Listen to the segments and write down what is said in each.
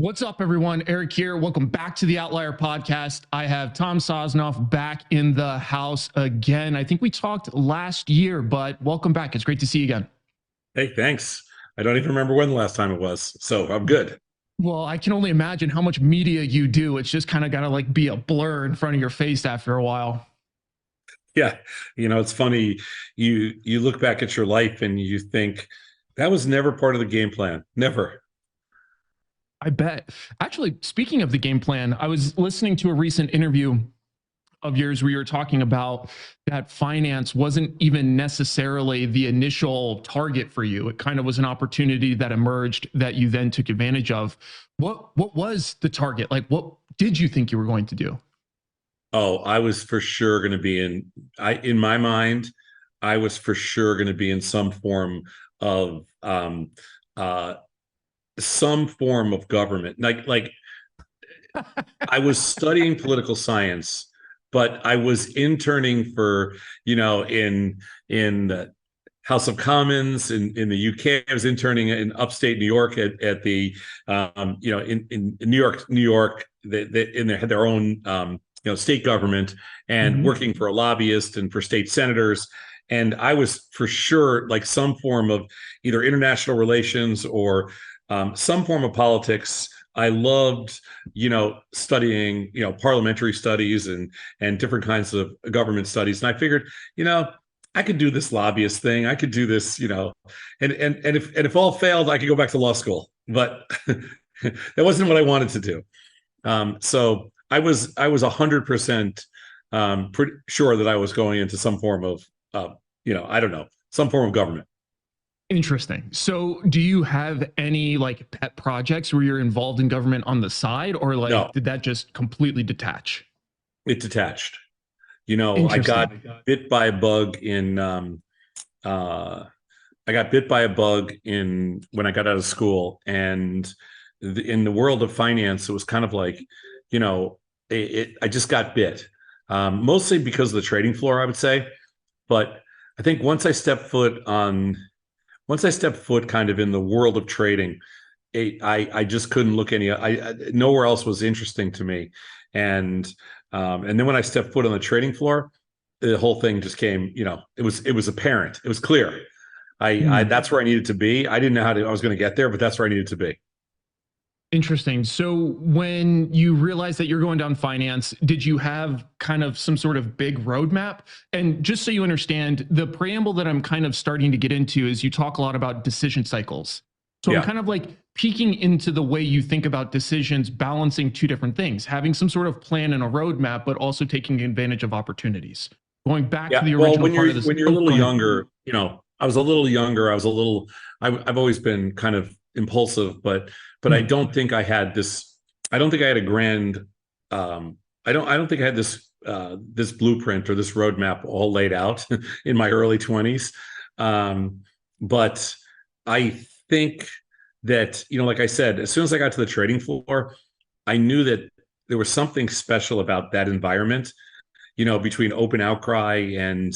What's up, everyone? Eric here. Welcome back to the Outlier podcast. I have Tom Sosnoff back in the house again. I think we talked last year, but welcome back. It's great to see you again. Hey, thanks. I don't even remember when the last time it was, so I'm good. Well, I can only imagine how much media you do. It's just kind of got to like be a blur in front of your face after a while. Yeah, it's funny. You look back at your life and you think that was never part of the game plan. Never. I bet. Actually, speaking of the game plan, I was listening to a recent interview of yours where you were talking about that finance wasn't even necessarily the initial target for you. It kind of was an opportunity that emerged that you then took advantage of. What was the target? Like, what did you think you were going to do? Oh, I was for sure going to be in my mind, I was for sure going to be in of um uh some form of government. Like I was studying political science, but I was interning for, in the House of Commons in the UK. I was interning in upstate New York at the, in New York, they had their own, state government, and working for a lobbyist and for state senators. And I was for sure like some form of either international relations or some form of politics. I loved, studying, parliamentary studies and different kinds of government studies. And I figured, I could do this lobbyist thing. I could do this, and if all failed, I could go back to law school. But that wasn't what I wanted to do. So I was 100% pretty sure that I was going into some form of, I don't know, some form of government. Interesting. So do you have any like pet projects where you're involved in government on the side, or like No, did that just completely detach? it detached. I got Interesting. bit by a bug in uh I got bit by a bug in when I got out of school, and in the world of finance, it was kind of like, I just got bit, mostly because of the trading floor, I would say. But I think once I stepped foot kind of in the world of trading, I just couldn't look nowhere else was interesting to me. And then when I stepped foot on the trading floor, the whole thing just came, it was apparent. It was clear. That's where I needed to be. I didn't know I was going to get there, but that's where I needed to be. Interesting. So when you realized that you're going down finance, did you have kind of some sort of big roadmap? And just so you understand, the preamble that I'm kind of starting to get into is you talk a lot about decision cycles. So I'm kind of like peeking into the way you think about decisions, balancing two different things, having some sort of plan and a roadmap, but also taking advantage of opportunities. Going back to the original part of this. When you're a little younger, I was a little younger. I've always been kind of impulsive, but I don't think I had this. I don't think I had a grand. I don't think I had this blueprint or this roadmap all laid out in my early 20s. But I think that, like I said, as soon as I got to the trading floor, I knew that there was something special about that environment, between open outcry and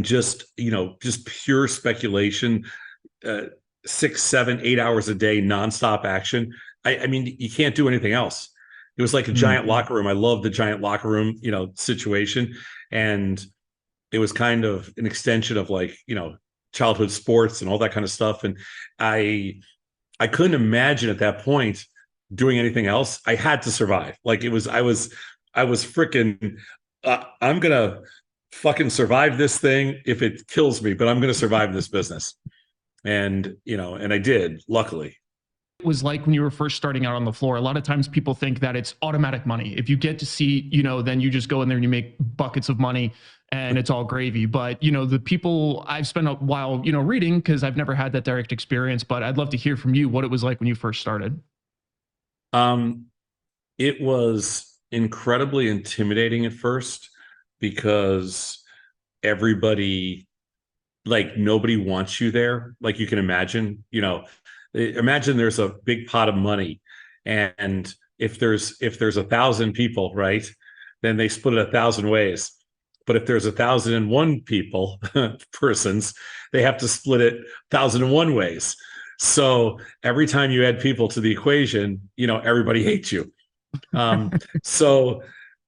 just pure speculation, 6, 7, 8 hours a day, nonstop action. I mean, you can't do anything else. It was like a giant locker room. I love the giant locker room, situation. And it was kind of an extension of like, childhood sports and all that kind of stuff. And I couldn't imagine at that point doing anything else. I had to survive. Like I was freaking, I'm going to fucking survive this thing if it kills me, but I'm going to survive this business. And, and I did, luckily. It was like when you were first starting out on the floor. A lot of times people think that it's automatic money. If you get to see, then you just go in there and you make buckets of money and it's all gravy. But, the people I've spent a while, reading, because I've never had that direct experience, but I'd love to hear from you what it was like when you first started. It was incredibly intimidating at first because everybody, like, nobody wants you there. Like, you can imagine, imagine there's a big pot of money, and if there's 1,000 people, right, then they split it 1,000 ways. But if there's 1,001 people, persons, they have to split it 1,001 ways. So every time you add people to the equation, everybody hates you. So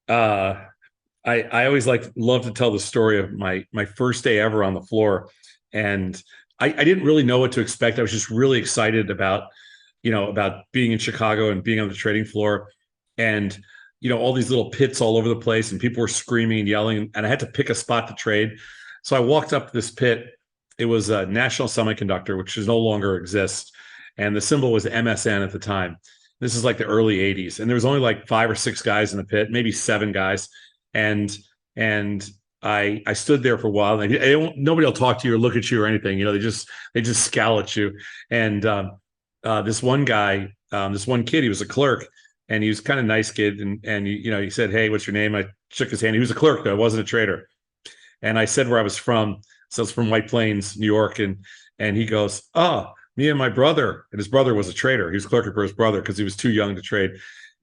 I always love to tell the story of my first day ever on the floor, and I didn't really know what to expect. I was just really excited about being in Chicago and being on the trading floor, and all these little pits all over the place, and people were screaming and yelling, and I had to pick a spot to trade. So I walked up this pit. It was a National Semiconductor, which no longer exists, and the symbol was MSN at the time. This is like the early 80s, and there was only like 5 or 6 guys in the pit, maybe 7 guys. And I stood there for a while. And nobody will talk to you or look at you or anything. They just scowl at you. And this one guy, this one kid, he was a clerk, and he was kind of nice kid. And he said, "Hey, what's your name?" I shook his hand. He was a clerk though, I wasn't a trader. And I said where I was from. So I was from White Plains, New York. And he goes, "Oh, me and my brother." And his brother was a trader. He was clerking for his brother because he was too young to trade.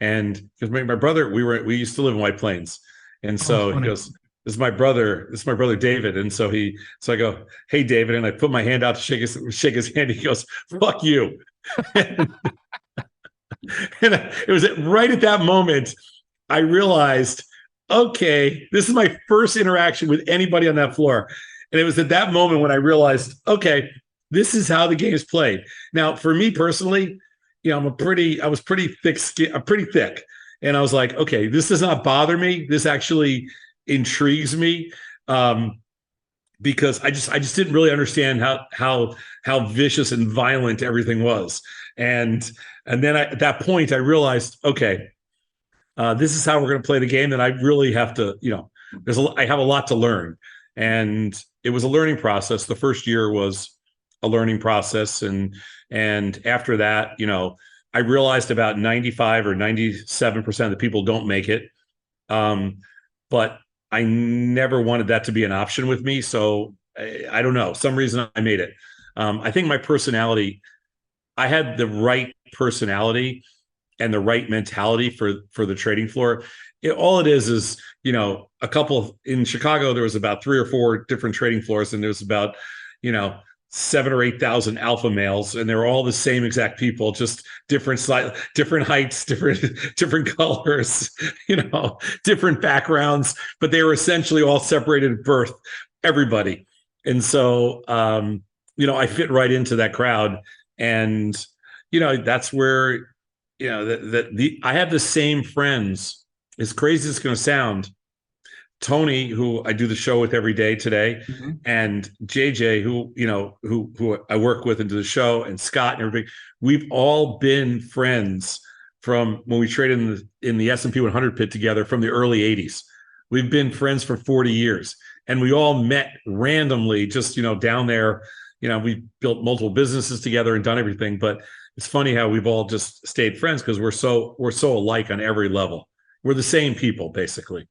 And because my brother, we used to live in White Plains. And so he goes, this is my brother David. And so I go, "Hey David," and I put my hand out to shake his hand. He goes, "Fuck you." And it was right at that moment I realized, okay, this is my first interaction with anybody on that floor. And it was at that moment when I realized, okay, this is how the game is played. Now, for me personally, I was pretty thick. And I was like, okay, this does not bother me. This actually intrigues me, because I just didn't really understand how vicious and violent everything was. And then at that point, I realized, okay, this is how we're going to play the game. And I really have to, I have a lot to learn. And it was a learning process. The first year was a learning process, and after that, I realized about 95 or 97% of the people don't make it. But I never wanted that to be an option with me. So I don't know, some reason I made it. I think my personality, I had the right personality and the right mentality for the trading floor. All it is, a couple in Chicago, there was about 3 or 4 different trading floors, and there was about, 7,000 or 8,000 alpha males, and they're all the same exact people, just different heights, different colors, different backgrounds, but they were essentially all separated at birth, everybody. And so, I fit right into that crowd, and that's where, I have the same friends. As crazy as it's going to sound, Tony, who I do the show with every day today, mm-hmm. and JJ, who I work with and do the show, and Scott and everybody, we've all been friends from when we traded in the S&P 100 pit together from the early 80s. We've been friends for 40 years, and we all met randomly just, down there. We built multiple businesses together and done everything, but it's funny how we've all just stayed friends because we're so alike on every level. We're the same people, basically.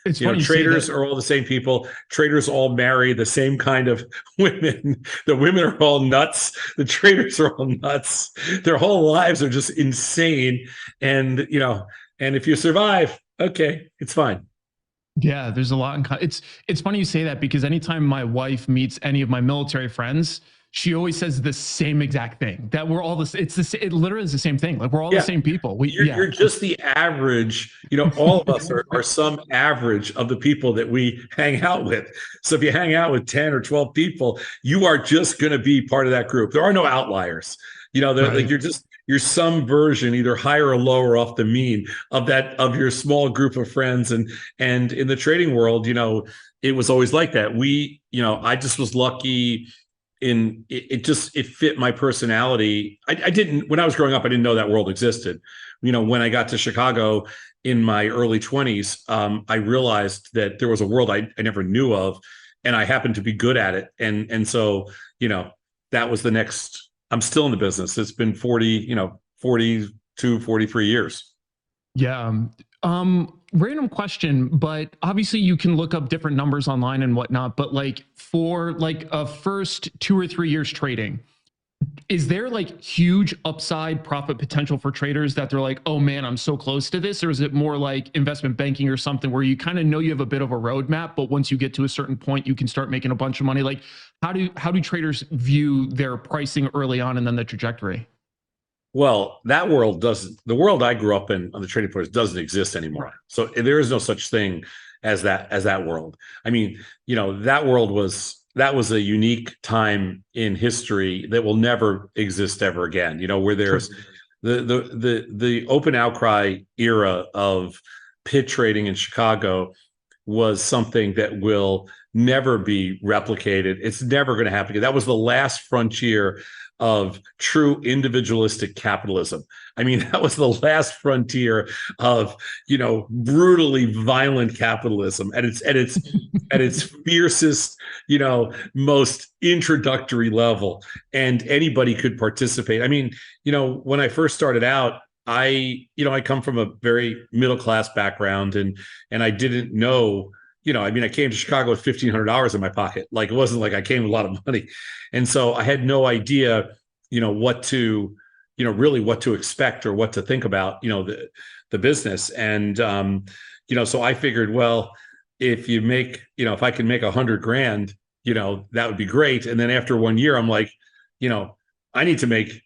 It's funny, traders are all the same people. Traders all marry the same kind of women. The women are all nuts. The traders are all nuts. Their whole lives are just insane. And, and if you survive, okay, it's fine. Yeah, there's a lot in it's funny you say that, because anytime my wife meets any of my military friends, she always says the same exact thing, that we're all this. It literally is the same thing. Like, we're all the same people. You're just the average. All of us are some average of the people that we hang out with. So if you hang out with 10 or 12 people, you are just going to be part of that group. There are no outliers. Right. Like you're some version, either higher or lower off the mean of of your small group of friends. And in the trading world, it was always like that. I just was lucky. It fit my personality. I didn't, when I was growing up, I didn't know that world existed. When I got to Chicago in my early 20s, I realized that there was a world I never knew of, and I happened to be good at it. And so, that was the next. I'm still in the business. It's been 42, 43 years. Yeah. Random question, but obviously you can look up different numbers online and whatnot, but like for like a first 2 or 3 years trading, is there like huge upside profit potential for traders that they're like, oh man, I'm so close to this? Or is it more like investment banking or something where you kind of know you have a bit of a roadmap, but once you get to a certain point, you can start making a bunch of money? Like, How do traders view their pricing early on and then the trajectory? Well, the world I grew up in on the trading floors doesn't exist anymore. Right. So there is no such thing as that world. I mean, that was a unique time in history that will never exist ever again. Where there's True. the open outcry era of pit trading in Chicago was something that will never be replicated. It's never going to happen. That was the last frontier of true individualistic capitalism. I mean, that was the last frontier of, brutally violent capitalism at its fiercest, most introductory level, and anybody could participate. I mean, when I first started out, I come from a very middle class background, and I didn't know, I mean, I came to Chicago with $1,500 in my pocket. Like, it wasn't like I came with a lot of money. And so I had no idea, really what to expect or what to think about, the business. And, so I figured, well, if I can make 100 grand, that would be great. And then after 1 year, I'm like, I need to make,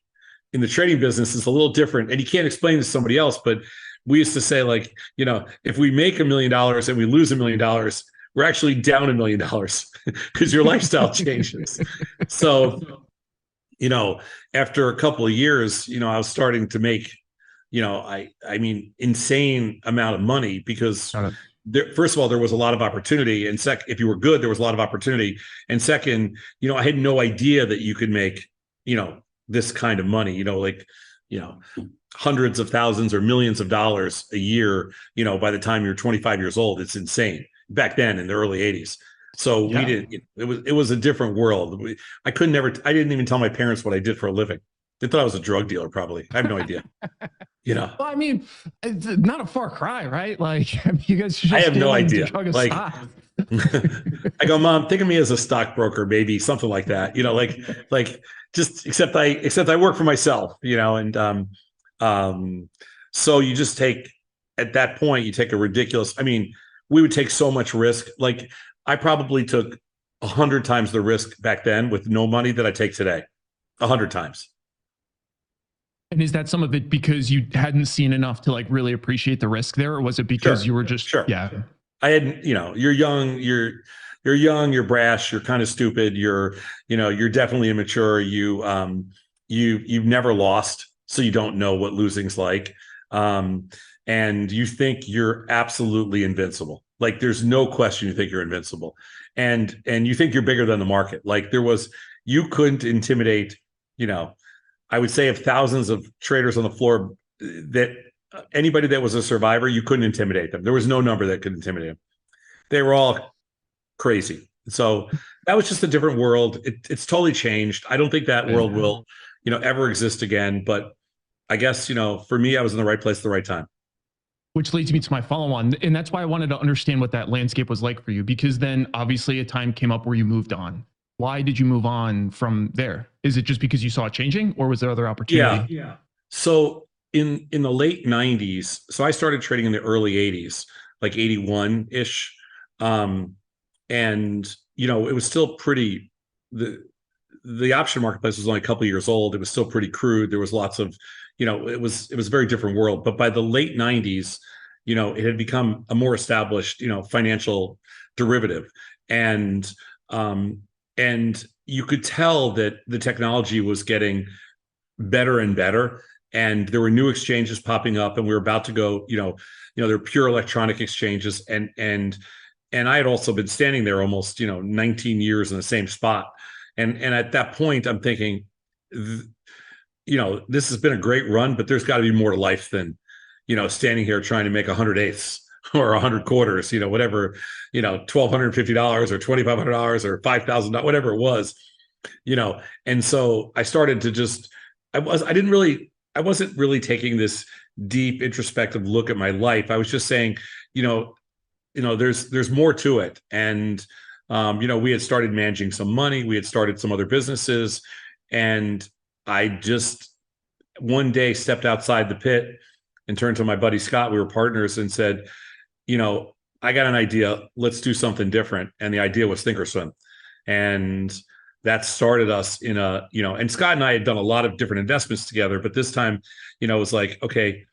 in the trading business, is a little different. And you can't explain to somebody else, but we used to say, like, if we make $1 million and we lose $1 million, we're actually down $1 million because your lifestyle changes. So, after a couple of years, I was starting to make, I mean, insane amount of money because first of all, there was a lot of opportunity. And if you were good, there was a lot of opportunity. And second, I had no idea that you could make, this kind of money, hundreds of thousands or millions of dollars a year, by the time you're 25 years old. It's insane back then in the early 80s. So we didn't, it was a different world. I didn't even tell my parents what I did for a living. They thought I was a drug dealer, probably. I have no idea. Well, I mean, it's not a far cry, right? Like, you guys should just I have no idea. Like, I go, Mom, think of me as a stockbroker, maybe something like that. Just except I work for myself, and so you just take, at that point, you take a ridiculous, I mean, we would take so much risk. Like, I probably took 100 times the risk back then with no money that I take today, 100 times. And is that some of it because you hadn't seen enough to like really appreciate the risk there, or was it because you were just I had, you're young, you're brash, you're kind of stupid, you're definitely immature. You've never lost, so you don't know what losing's like. And you think you're absolutely invincible. Like, there's no question you think you're invincible. And you think you're bigger than the market. Like, you couldn't intimidate, I would say, of thousands of traders on the floor, that anybody that was a survivor, you couldn't intimidate them. There was no number that could intimidate them. They were all crazy. So that was just a different world. It's totally changed. I don't think that world will, ever exist again. But I guess, for me, I was in the right place at the right time. Which leads me to my follow-on. And that's why I wanted to understand what that landscape was like for you, because then obviously a time came up where you moved on. Why did you move on from there? Is it just because you saw it changing, or was there other opportunity? Yeah. So in the late 90s, so I started trading in the early 80s, like 81-ish. And, it was still pretty, the option marketplace was only a couple of years old. It was still pretty crude. There was lots of, it was a very different world. But by the late 90s, it had become a more established, financial derivative. And you could tell that the technology was getting better and better. And there were new exchanges popping up, and we were about to go, there were pure electronic exchanges. And I had also been standing there almost, 19 years in the same spot. And at that point, I'm thinking, this has been a great run, but there's got to be more to life than, standing here trying to make 100/8 or 100 quarters, whatever, $1,250 or $2,500 or $5,000, whatever it was, And so I started to just, I wasn't really taking this deep introspective look at my life. I was just saying, there's more to it. And, we had started managing some money. We had started some other businesses. And I just one day stepped outside the pit and turned to my buddy Scott. We were partners, and said, I got an idea. Let's do something different. And the idea was ThinkorSwim. And that started us in a, and Scott and I had done a lot of different investments together, but this time, it was like, okay,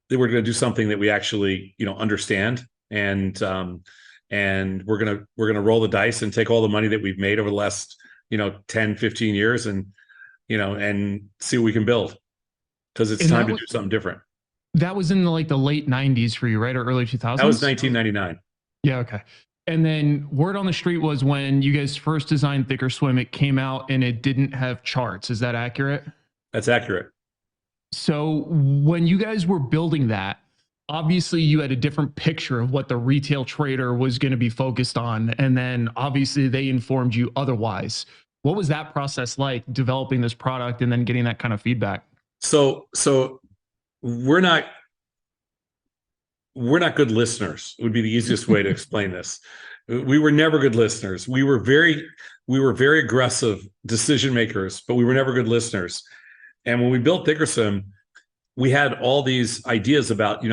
we're going to do something that we actually, understand. And we're going to roll the dice and take all the money that we've made over the last, 10, 15 years and, and see what we can build, because it's time to do something different. That was in the late 90s for you, right? Or early 2000s? That was 1999. Yeah. Okay. And then word on the street was when you guys first designed ThinkorSwim, it came out and it didn't have charts. Is that accurate? That's accurate. So when you guys were building that, obviously you had a different picture of what the retail trader was going to be focused on. And then obviously they informed you otherwise. What was that process like, developing this product and then getting that kind of feedback? So we're not good listeners, would be the easiest way to explain this. We were never good listeners. We were very aggressive decision makers, but we were never good listeners. And when we built ThinkorSwim, we had all these ideas about,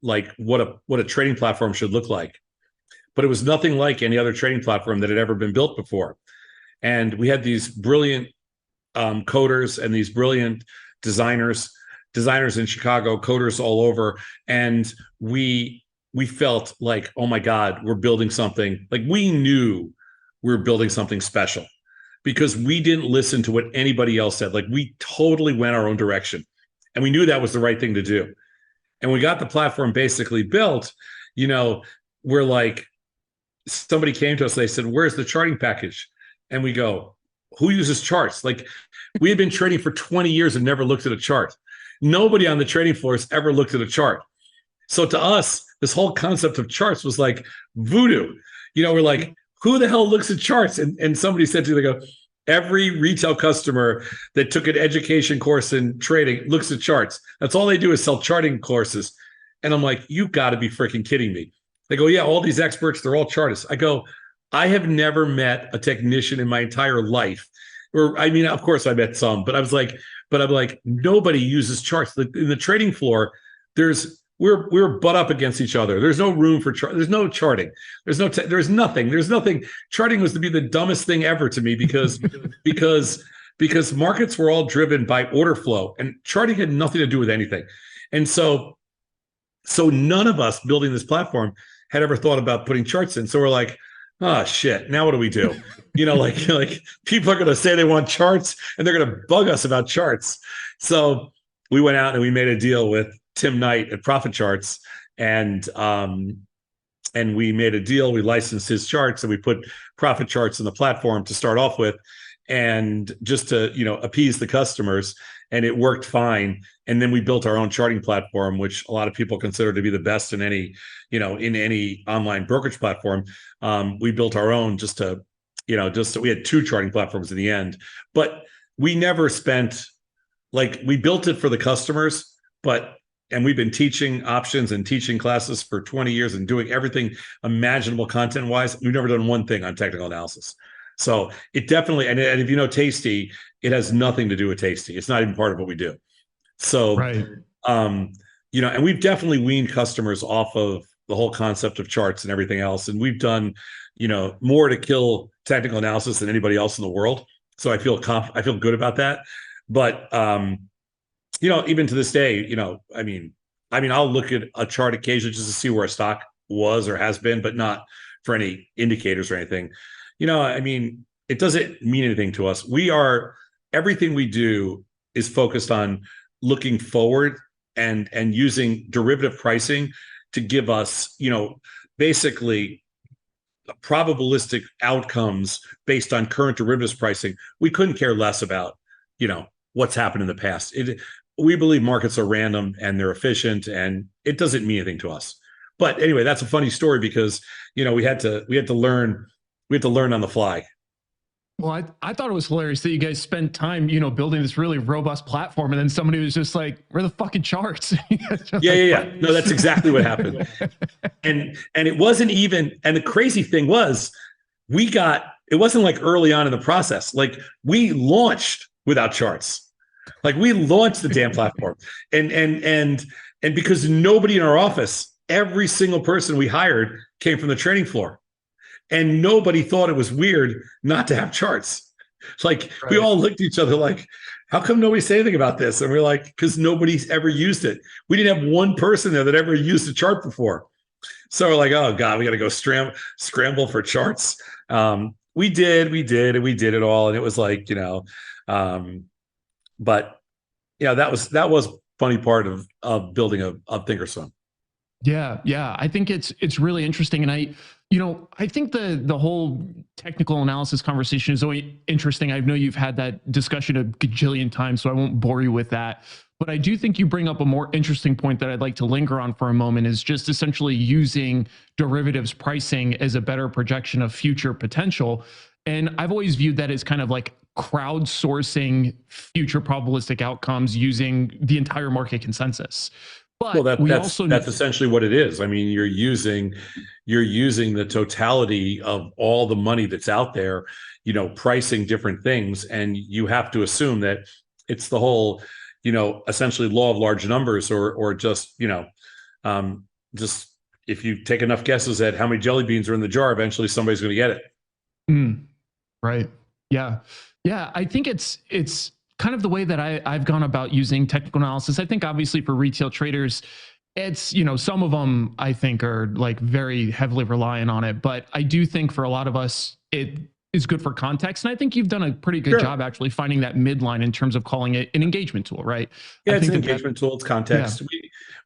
like what a trading platform should look like, but it was nothing like any other trading platform that had ever been built before. And we had these brilliant coders and these brilliant designers in Chicago, coders all over. And we felt like, oh my God, we're building something. Like, we knew we were building something special because we didn't listen to what anybody else said. Like, we totally went our own direction. And we knew that was the right thing to do. And we got the platform basically built, we're like, somebody came to us, they said, where's the charting package? And we go, who uses charts? Like, we had been trading for 20 years and never looked at a chart. Nobody on the trading floor has ever looked at a chart. So to us, this whole concept of charts was like voodoo. We're like, who the hell looks at charts? And somebody said to me, they go, every retail customer that took an education course in trading looks at charts. That's all they do is sell charting courses. And I'm like, you got to be freaking kidding me. They go, yeah, all these experts, they're all chartists. I go, I have never met a technician in my entire life. Or, I mean, of course I met some, but I'm like, nobody uses charts. In the trading floor, we're butt up against each other. There's no room for chart. There's no charting. There's nothing. Charting was to be the dumbest thing ever to me because markets were all driven by order flow and charting had nothing to do with anything. And so none of us building this platform had ever thought about putting charts in. So we're like, oh shit, now what do we do? Like people are going to say they want charts and they're going to bug us about charts. So we went out and we made a deal with Tim Knight at Profit Charts, and we made a deal. We licensed his charts and we put Profit Charts in the platform to start off with, and just to appease the customers, and it worked fine. And then we built our own charting platform, which a lot of people consider to be the best in any in any online brokerage platform. We built our own we had 2 charting platforms in the end, but we never spent, we built it for the customers, and we've been teaching options and teaching classes for 20 years and doing everything imaginable content-wise. We've never done one thing on technical analysis. So it definitely, and if you know Tasty, it has nothing to do with Tasty. It's not even part of what we do. So, right. And we've definitely weaned customers off of the whole concept of charts and everything else. And we've done, more to kill technical analysis than anybody else in the world. So I feel good about that. But, even to this day, I'll look at a chart occasionally just to see where a stock was or has been, but not for any indicators or anything. It doesn't mean anything to us. Everything we do is focused on looking forward and using derivative pricing to give us, basically probabilistic outcomes based on current derivatives pricing. We couldn't care less about, what's happened in the past. We believe markets are random and they're efficient, and it doesn't mean anything to us. But anyway, that's a funny story because, we had to learn on the fly. Well, I thought it was hilarious that you guys spent time, building this really robust platform, and then somebody was just like, "Where are the fucking charts?" Yeah. No, that's exactly what happened. And it wasn't even. And the crazy thing was, it wasn't like early on in the process. Like, we launched without charts. Like, we launched the damn platform, and because nobody in our office, every single person we hired came from the trading floor. And nobody thought it was weird not to have charts. It's like we Right. all looked at each other like, how come nobody say anything about this? And we're like, because nobody's ever used it. We didn't have one person there that ever used a chart before. So we're like, oh God, we got to go scramble for charts. And we did it all. And it was like, but yeah, that was funny part of building a ThinkorSwim. Yeah, yeah. I think it's really interesting, and I think the whole technical analysis conversation is always interesting. I know you've had that discussion a gajillion times, so I won't bore you with that. But I do think you bring up a more interesting point that I'd like to linger on for a moment, is just essentially using derivatives pricing as a better projection of future potential. And I've always viewed that as kind of like crowdsourcing future probabilistic outcomes using the entire market consensus. Well, But we also that's essentially what it is. I mean, you're using the totality of all the money that's out there, pricing different things, and you have to assume that it's the whole, essentially law of large numbers, or just if you take enough guesses at how many jelly beans are in the jar, eventually somebody's going to get it. Right. Yeah. Yeah. I think it's kind of the way that I've gone about using technical analysis. I think obviously for retail traders, it's, some of them I think are like very heavily reliant on it, but I do think for a lot of us, it is good for context. And I think you've done a pretty good job actually finding that midline in terms of calling it an engagement tool, right? Yeah, I it's think an engagement tool. It's context.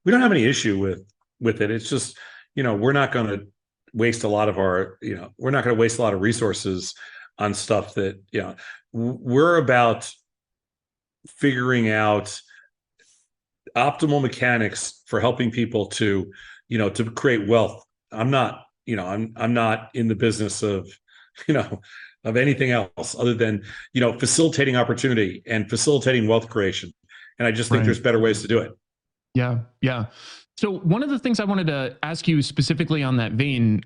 We don't have any issue with it. It's just, we're not going to waste a lot of we're not going to waste a lot of resources on stuff that, we're about figuring out optimal mechanics for helping people to, to create wealth. I'm not, I'm not in the business of, of anything else other than, facilitating opportunity and facilitating wealth creation. And I just think there's better ways to do it. Yeah. Yeah. So one of the things I wanted to ask you specifically on that vein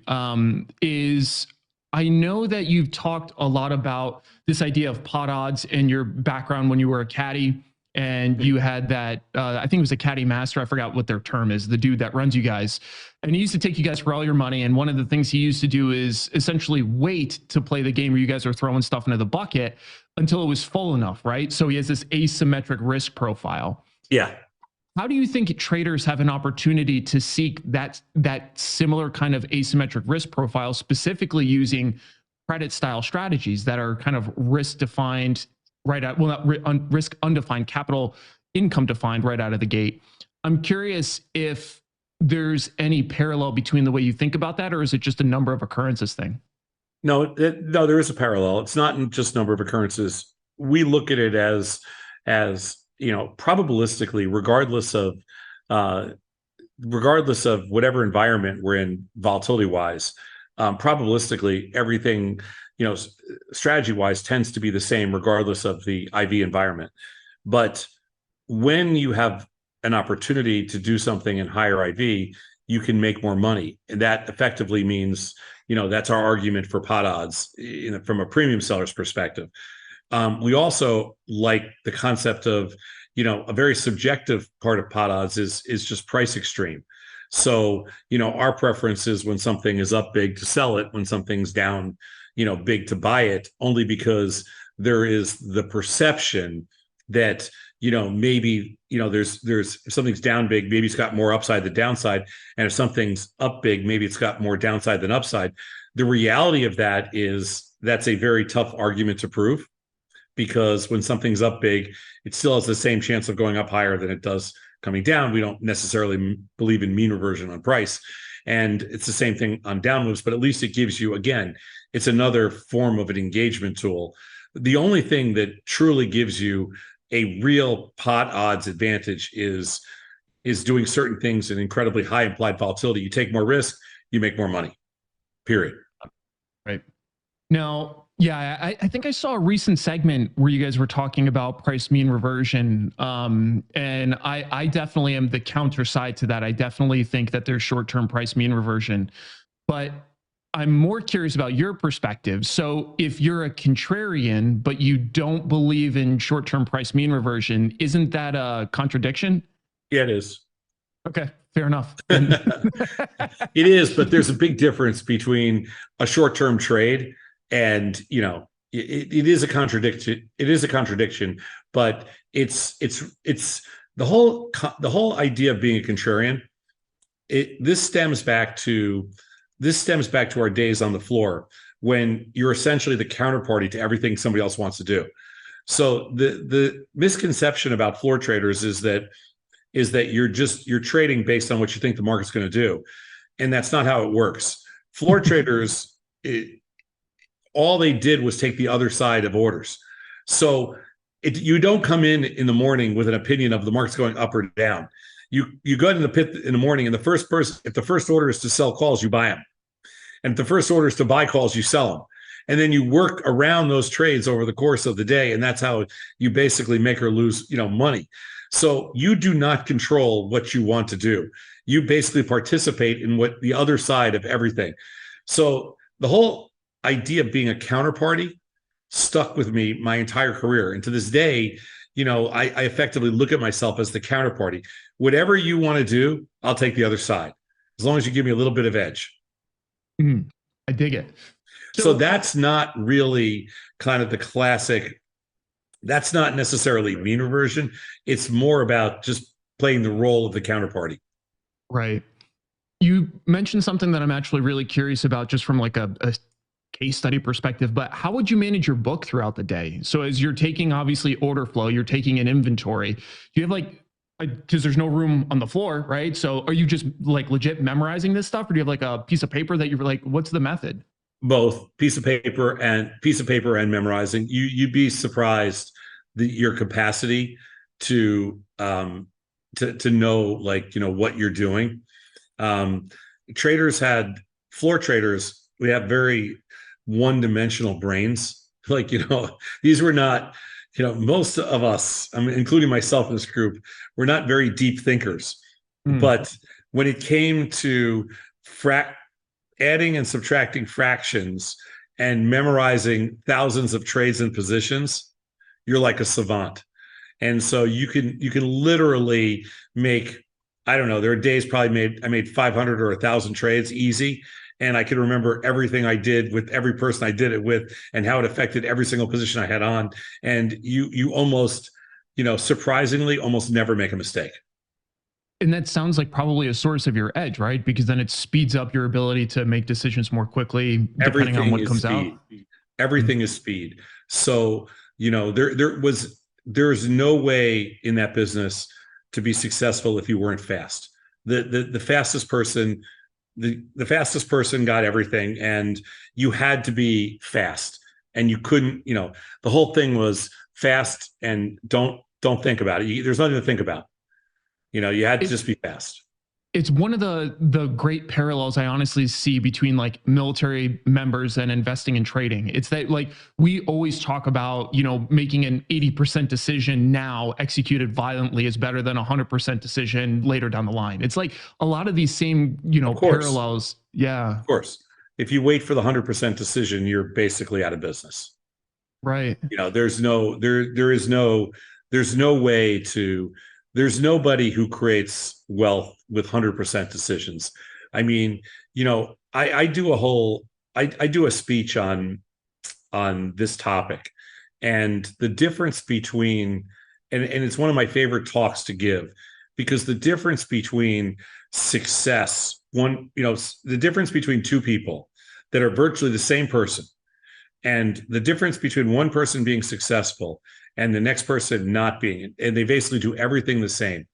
is I know that you've talked a lot about this idea of pot odds and your background when you were a caddy, and you had that, I think it was a caddy master. I forgot what their term is, the dude that runs you guys. And he used to take you guys for all your money. And one of the things he used to do is essentially wait to play the game where you guys are throwing stuff into the bucket until it was full enough, right? So he has this asymmetric risk profile. Yeah. How do you think traders have an opportunity to seek that similar kind of asymmetric risk profile, specifically using credit style strategies that are kind of risk defined right out, well, not risk undefined, capital income defined right out of the gate? I'm curious if there's any parallel between the way you think about that, or is it just a number of occurrences thing? No, there is a parallel. It's not just number of occurrences. We look at it as probabilistically, regardless of whatever environment we're in, volatility wise, probabilistically, everything, strategy wise tends to be the same regardless of the IV environment. But when you have an opportunity to do something in higher IV, you can make more money, and that effectively means, that's our argument for pot odds, from a premium seller's perspective. We also like the concept of, a very subjective part of pot odds is just price extreme. So, our preference is when something is up big to sell it, when something's down, big to buy it, only because there is the perception that, maybe, there's if something's down big, maybe it's got more upside than downside. And if something's up big, maybe it's got more downside than upside. The reality of that is that's a very tough argument to prove, because when something's up big, it still has the same chance of going up higher than it does coming down. We don't necessarily believe in mean reversion on price. And it's the same thing on down moves, but at least it gives you, again, it's another form of an engagement tool. The only thing that truly gives you a real pot odds advantage is doing certain things in incredibly high implied volatility. You take more risk, you make more money, period. Right. Now, yeah, I think I saw a recent segment where you guys were talking about price mean reversion. And I definitely am the counter side to that. I definitely think that there's short-term price mean reversion, but I'm more curious about your perspective. So if you're a contrarian, but you don't believe in short-term price mean reversion, isn't that a contradiction? Yeah, it is. Okay, fair enough. It is, but there's a big difference between a short-term trade and, it is a contradiction. It is a contradiction, but it's the whole idea of being a contrarian. This stems back to our days on the floor when you're essentially the counterparty to everything somebody else wants to do. So the misconception about floor traders is that you're trading based on what you think the market's going to do, and that's not how it works. Floor traders, all they did was take the other side of orders. So you don't come in the morning with an opinion of the market's going up or down. You go into the pit in the morning, and if the first order is to sell calls, you buy them, and if the first order is to buy calls, you sell them, and then you work around those trades over the course of the day, and that's how you basically make or lose, money. So you do not control what you want to do. You basically participate in what the other side of everything. So the whole idea of being a counterparty stuck with me my entire career, and to this day, I effectively look at myself as the counterparty. Whatever you want to do, I'll take the other side, as long as you give me a little bit of edge. I dig it. So that's not really kind of the classic. That's not necessarily mean reversion. It's more about just playing the role of the counterparty. Right. You mentioned something that I'm actually really curious about, just from like a case study perspective, but how would you manage your book throughout the day? So as you're taking, obviously, order flow, you're taking an inventory. Do you have because there's no room on the floor, right? So are you just like legit memorizing this stuff, or do you have like a piece of paper that you're like, what's the method? Both piece of paper and memorizing. You'd be surprised your capacity to know what you're doing. Floor traders, we have very one-dimensional brains. These were not, most of us, including myself in this group, we're not very deep thinkers. But when it came to adding and subtracting fractions and memorizing thousands of trades and positions, you're like a savant. And so you can literally make, I don't know, there are days I made 500 or 1,000 trades easy. And I can remember everything I did with every person I did it with and how it affected every single position I had on. And you almost, surprisingly, almost never make a mistake. And that sounds like probably a source of your edge, right? Because then it speeds up your ability to make decisions more quickly, depending on what comes out. Everything is speed. So, there's no way in that business to be successful if you weren't fast. The fastest person, the fastest person got everything, and you had to be fast, and you couldn't, the whole thing was fast and don't think about it. There's nothing to think about. You had to just be fast. It's one of the great parallels I honestly see between like military members and investing and trading. It's that like we always talk about, making an 80% decision now executed violently is better than a 100% decision later down the line. It's like a lot of these same, parallels. Yeah. Of course. If you wait for the 100% decision, you're basically out of business. Right. There's nobody who creates wealth with 100% decisions. I do a speech on this topic, and the difference between, and it's one of my favorite talks to give, because the difference between success, the difference between two people that are virtually the same person, and the difference between one person being successful and the next person not being, and they basically do everything the same.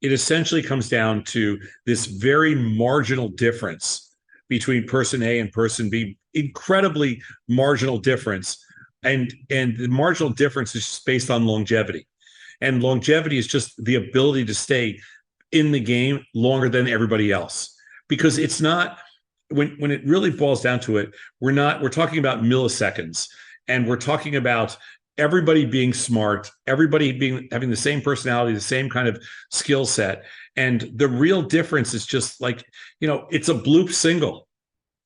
It essentially comes down to this very marginal difference between person A and person B, incredibly marginal difference. And the marginal difference is just based on longevity. And longevity is just the ability to stay in the game longer than everybody else. Because it's not, when it really boils down to it, we're talking about milliseconds, and we're talking about everybody being smart, everybody having the same personality, the same kind of skill set. And the real difference is just like, it's a bloop single.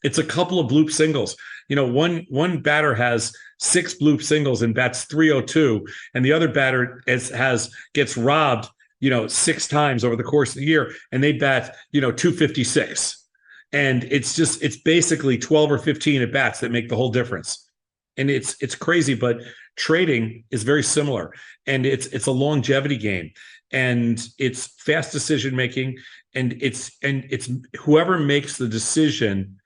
It's a couple of bloop singles. One batter has 6 bloop singles and bats 302, and the other batter gets robbed, 6 times over the course of the year, and they bat, 256. And it's basically 12 or 15 at bats that make the whole difference. And it's crazy, but trading is very similar, and it's a longevity game, and it's fast decision making, and it's whoever makes the decision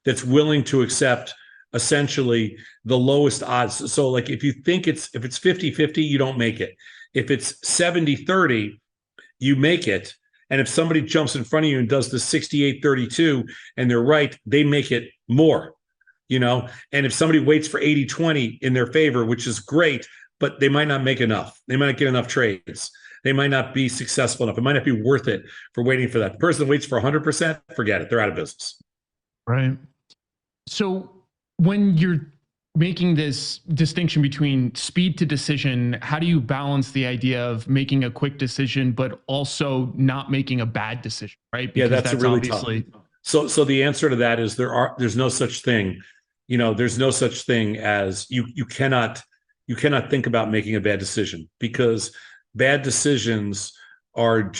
that's willing to accept essentially the lowest odds. So like if you think if it's 50-50, you don't make it. If it's 70-30, you make it. And if somebody jumps in front of you and does the 68-32 and they're right, they make it more, And if somebody waits for 80-20 in their favor, which is great, but they might not make enough. They might not get enough trades. They might not be successful enough. It might not be worth it for waiting for that. The person that waits for 100%, forget it. They're out of business. Right. So when you're making this distinction between speed to decision, how do you balance the idea of making a quick decision, but also not making a bad decision, right? Because that's really obviously tough. So the answer to that is there's no such thing, there's no such thing as you cannot think about making a bad decision, because bad decisions are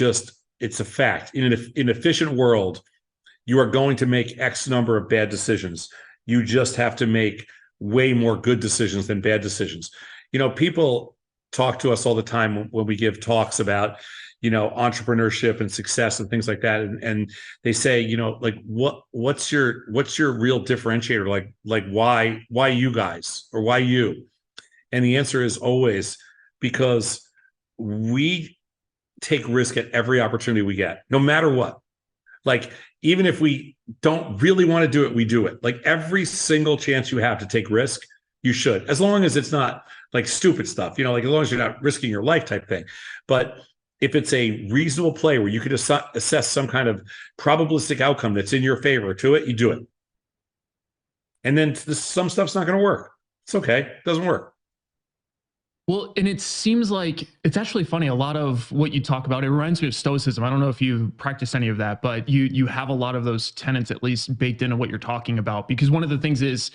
it's a fact. In an efficient world, you are going to make X number of bad decisions. You just have to make way more good decisions than bad decisions. People talk to us all the time when we give talks about, entrepreneurship and success and things like that. And they say, like, what's your real differentiator? Like why you guys, or why you? And the answer is always because we take risk at every opportunity we get, no matter what. Like, even if we don't really want to do it, we do it. Like, every single chance you have to take risk, you should, as long as it's not like stupid stuff, like as long as you're not risking your life type thing. But if it's a reasonable play where you could assess some kind of probabilistic outcome that's in your favor to it, you do it. And then some stuff's not going to work. It's okay. It doesn't work. Well, and it seems like it's actually funny. A lot of what you talk about, it reminds me of Stoicism. I don't know if you practice any of that, but you have a lot of those tenets at least baked into what you're talking about. Because one of the things is,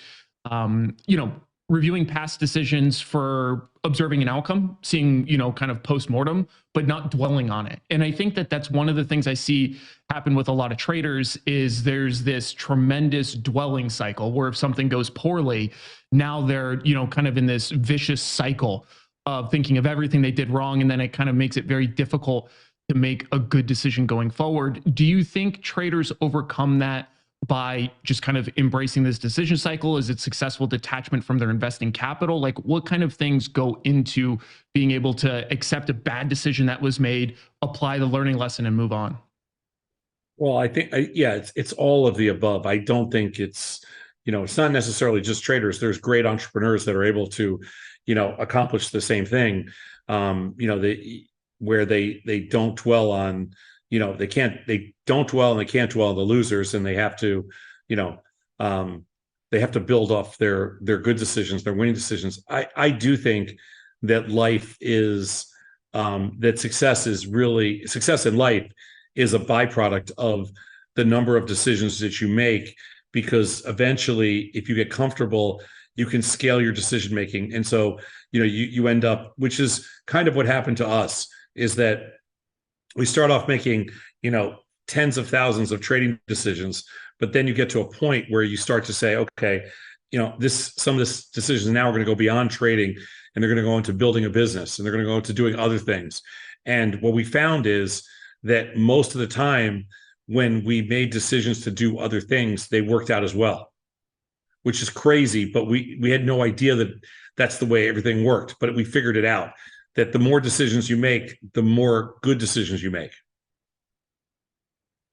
reviewing past decisions for observing an outcome, seeing, kind of post-mortem, but not dwelling on it. And I think that that's one of the things I see happen with a lot of traders is there's this tremendous dwelling cycle where if something goes poorly, now they're, kind of in this vicious cycle of thinking of everything they did wrong. And then it kind of makes it very difficult to make a good decision going forward. Do you think traders overcome that by just kind of embracing this decision cycle? Is it successful detachment from their investing capital? Like, what kind of things go into being able to accept a bad decision that was made, apply the learning lesson, and move on? Well, I think, it's all of the above. I don't think it's not necessarily just traders. There's great entrepreneurs that are able to, accomplish the same thing. Where they don't dwell on, they don't dwell and they can't dwell on the losers, and they have to, they have to build off their good decisions, their winning decisions. I do think that life is, that success in life is a byproduct of the number of decisions that you make, because eventually, if you get comfortable, you can scale your decision making. And so, you end up, which is kind of what happened to us, is that we start off making, tens of thousands of trading decisions, but then you get to a point where you start to say, okay, some of this decisions now are going to go beyond trading, and they're going to go into building a business, and they're going to go into doing other things. And what we found is that most of the time when we made decisions to do other things, they worked out as well, which is crazy. But we had no idea that that's the way everything worked, but we figured it out, that the more decisions you make, the more good decisions you make.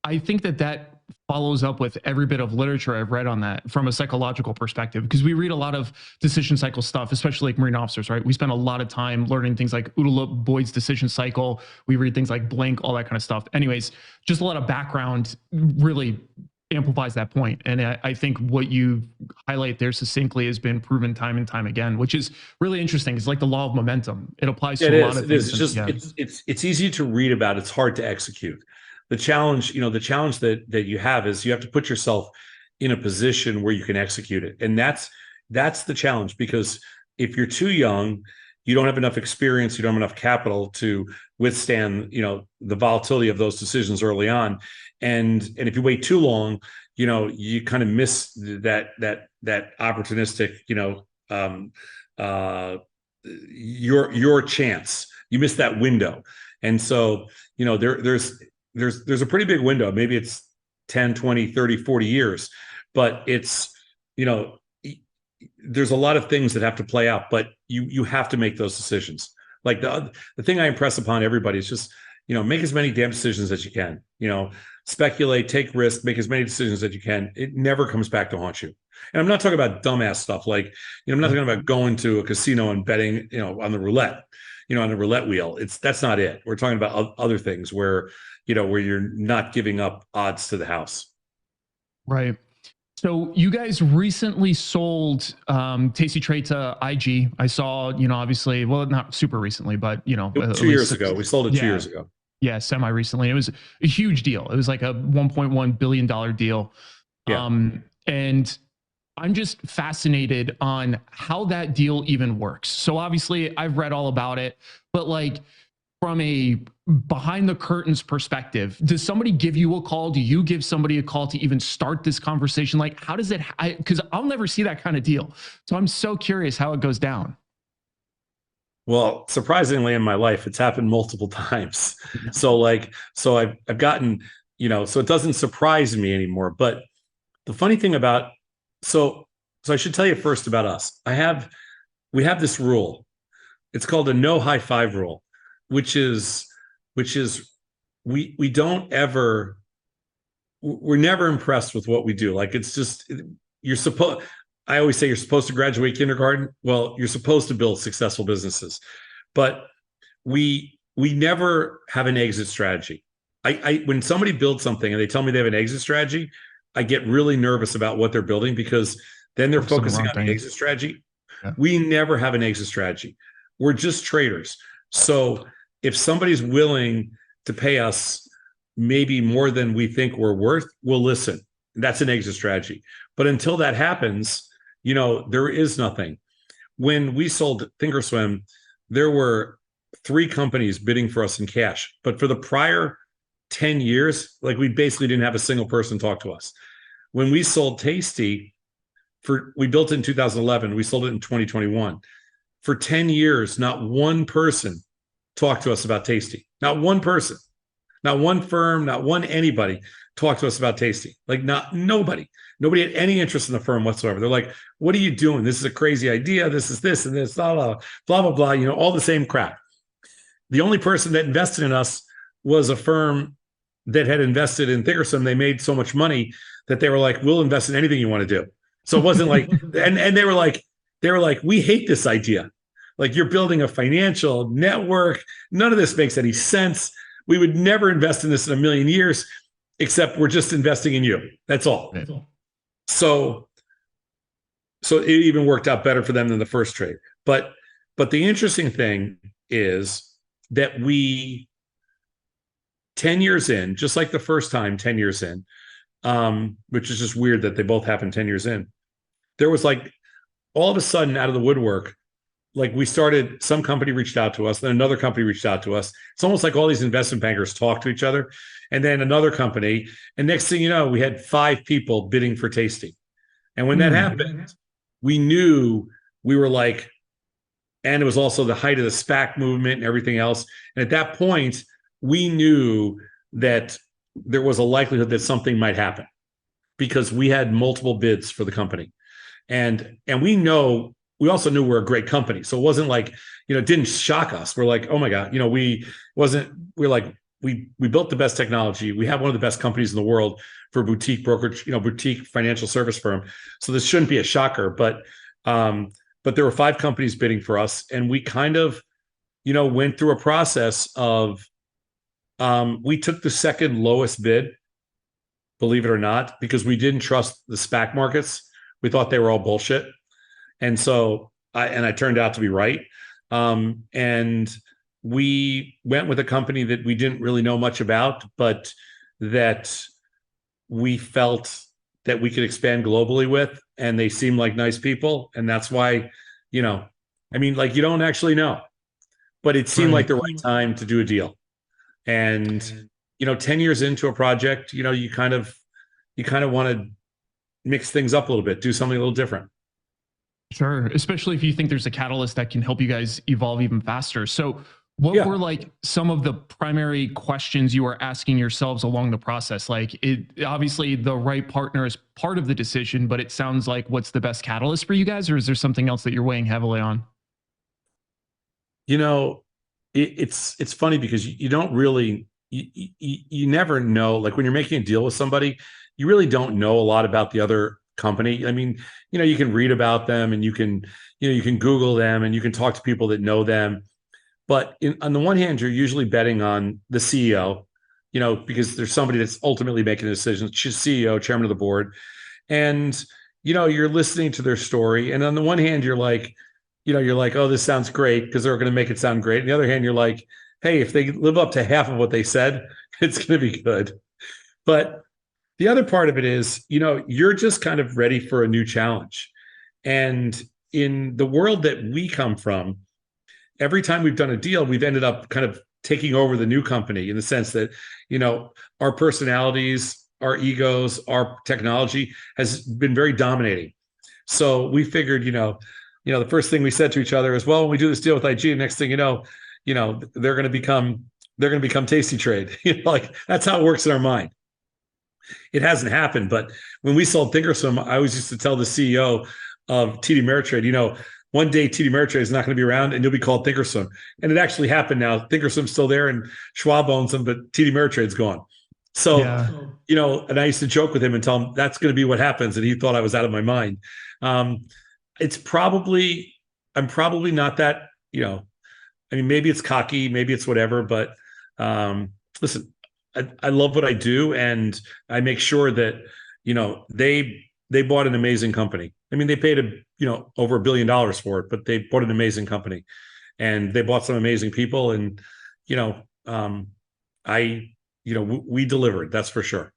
I think that follows up with every bit of literature I've read on that from a psychological perspective, because we read a lot of decision cycle stuff, especially like Marine officers, right? We spend a lot of time learning things like Udo Boyd's decision cycle. We read things like Blank, all that kind of stuff. Anyways, just a lot of background really amplifies that point. And I think what you highlight there succinctly has been proven time and time again, which is really interesting. It's like the law of momentum. It applies to a lot of things. It's easy to read about. It's hard to execute. The challenge that you have is you have to put yourself in a position where you can execute it. And that's the challenge, because if you're too young, you don't have enough experience, you don't have enough capital to withstand, the volatility of those decisions early on. And if you wait too long, you kind of miss that opportunistic, uh, your chance. You missed that window. And so, there's a pretty big window. Maybe it's 10, 20, 30, 40 years, but it's, you know, there's a lot of things that have to play out, but you have to make those decisions. Like the thing I impress upon everybody is just, make as many damn decisions as you can. Speculate, take risks, make as many decisions as you can. It never comes back to haunt you. And I'm not talking about dumbass stuff like, I'm not talking about going to a casino and betting, on the roulette, on the roulette wheel. That's not it. We're talking about other things where you're not giving up odds to the house. Right. So you guys recently sold Tastytrade to IG. I saw, obviously, well, not super recently, but 2 years ago. We sold it 2 years ago. Yeah, semi recently. It was a huge deal. It was like a $1.1 billion deal. Yeah. And I'm just fascinated on how that deal even works. So obviously I've read all about it, but like from a behind the curtains perspective, does somebody give you a call? Do you give somebody a call to even start this conversation? Like, how does it, because I'll never see that kind of deal. So I'm so curious how it goes down. Well, surprisingly in my life, it's happened multiple times. So I've gotten, so it doesn't surprise me anymore. But the funny thing about, so I should tell you first about us. We have this rule. It's called a no high five rule, which is we don't ever, we're never impressed with what we do. Like, it's just, I always say you're supposed to graduate kindergarten. Well, you're supposed to build successful businesses, but we never have an exit strategy. When somebody builds something and they tell me they have an exit strategy, I get really nervous about what they're building, because then they're focusing on the exit strategy. Yeah. We never have an exit strategy. We're just traders. So if somebody's willing to pay us maybe more than we think we're worth, we'll listen. That's an exit strategy. But until that happens, there is nothing. When we sold ThinkorSwim, there were 3 companies bidding for us in cash. But for the prior 10 years, like, we basically didn't have a single person talk to us. When we sold Tasty, we built it in 2011, we sold it in 2021. For 10 years, not one person talked to us about Tasty. Not one person, not one firm, not one anybody talked to us about Tasty. Like, nobody had any interest in the firm whatsoever. They're like, what are you doing? This is a crazy idea. This is this and this, blah, blah, blah, blah, blah, all the same crap. The only person that invested in us was a firm that had invested in ThinkorSwim. They made so much money that they were like, we'll invest in anything you want to do. So it wasn't like, and they were like, we hate this idea. Like, you're building a financial network. None of this makes any sense. We would never invest in this in a million years, except we're just investing in you. That's all. That's all. So it even worked out better for them than the first trade. But the interesting thing is that 10 years in, just like the first time, 10 years in, which is just weird that they both happened 10 years in, there was like, all of a sudden, out of the woodwork, like, some company reached out to us, then another company reached out to us. It's almost like all these investment bankers talk to each other, and then another company. And next thing you know, we had 5 people bidding for Tasty. And when that happened, we knew we were like, and it was also the height of the SPAC movement and everything else. And at that point, we knew that there was a likelihood that something might happen, because we had multiple bids for the company. And we also knew we're a great company. So it wasn't like, it didn't shock us. We're like, oh my God, we built the best technology. We have one of the best companies in the world for boutique brokerage, boutique financial service firm. So this shouldn't be a shocker, but there were 5 companies bidding for us. And we kind of, went through a process of, we took the second lowest bid, believe it or not, because we didn't trust the SPAC markets. We thought they were all bullshit. And so I turned out to be right. And we went with a company that we didn't really know much about, but that we felt that we could expand globally with, and they seemed like nice people. And that's why, you don't actually know, but it seemed like the right time to do a deal. And, 10 years into a project, you kind of want to mix things up a little bit, do something a little different. Sure, especially if you think there's a catalyst that can help you guys evolve even faster. So, what Yeah. were like some of the primary questions you were asking yourselves along the process? Like, it obviously the right partner is part of the decision, but it sounds like what's the best catalyst for you guys, or is there something else that you're weighing heavily on? You know, it's funny because you don't really you never know. Like when you're making a deal with somebody, you really don't know a lot about the other company. I mean, you can read about them and you can Google them and you can talk to people that know them. But on the one hand, you're usually betting on the CEO, because there's somebody that's ultimately making the decision, CEO, chairman of the board, and you're listening to their story. And on the one hand, you're like, oh, this sounds great because they're going to make it sound great. On the other hand, you're like, hey, if they live up to half of what they said, it's going to be good. But the other part of it is, you're just kind of ready for a new challenge. And in the world that we come from, every time we've done a deal, we've ended up kind of taking over the new company in the sense that, our personalities, our egos, our technology has been very dominating. So we figured, the first thing we said to each other is, well, when we do this deal with IG, next thing they're going to become Tastytrade. Like that's how it works in our mind. It hasn't happened, but when we sold ThinkorSwim, I always used to tell the CEO of TD-Ameritrade, one day TD-Ameritrade is not going to be around and you'll be called ThinkorSwim. And it actually happened now. ThinkorSwim's still there and Schwab owns them, but TD-Ameritrade's gone. So, Yeah. and I used to joke with him and tell him that's going to be what happens. And he thought I was out of my mind. It's probably, I'm probably not that, I mean, maybe it's cocky, maybe it's whatever, but listen, I love what I do, and I make sure that they bought an amazing company. I mean, they paid over $1 billion for it, but they bought an amazing company, and they bought some amazing people, and you know, I we delivered. That's for sure.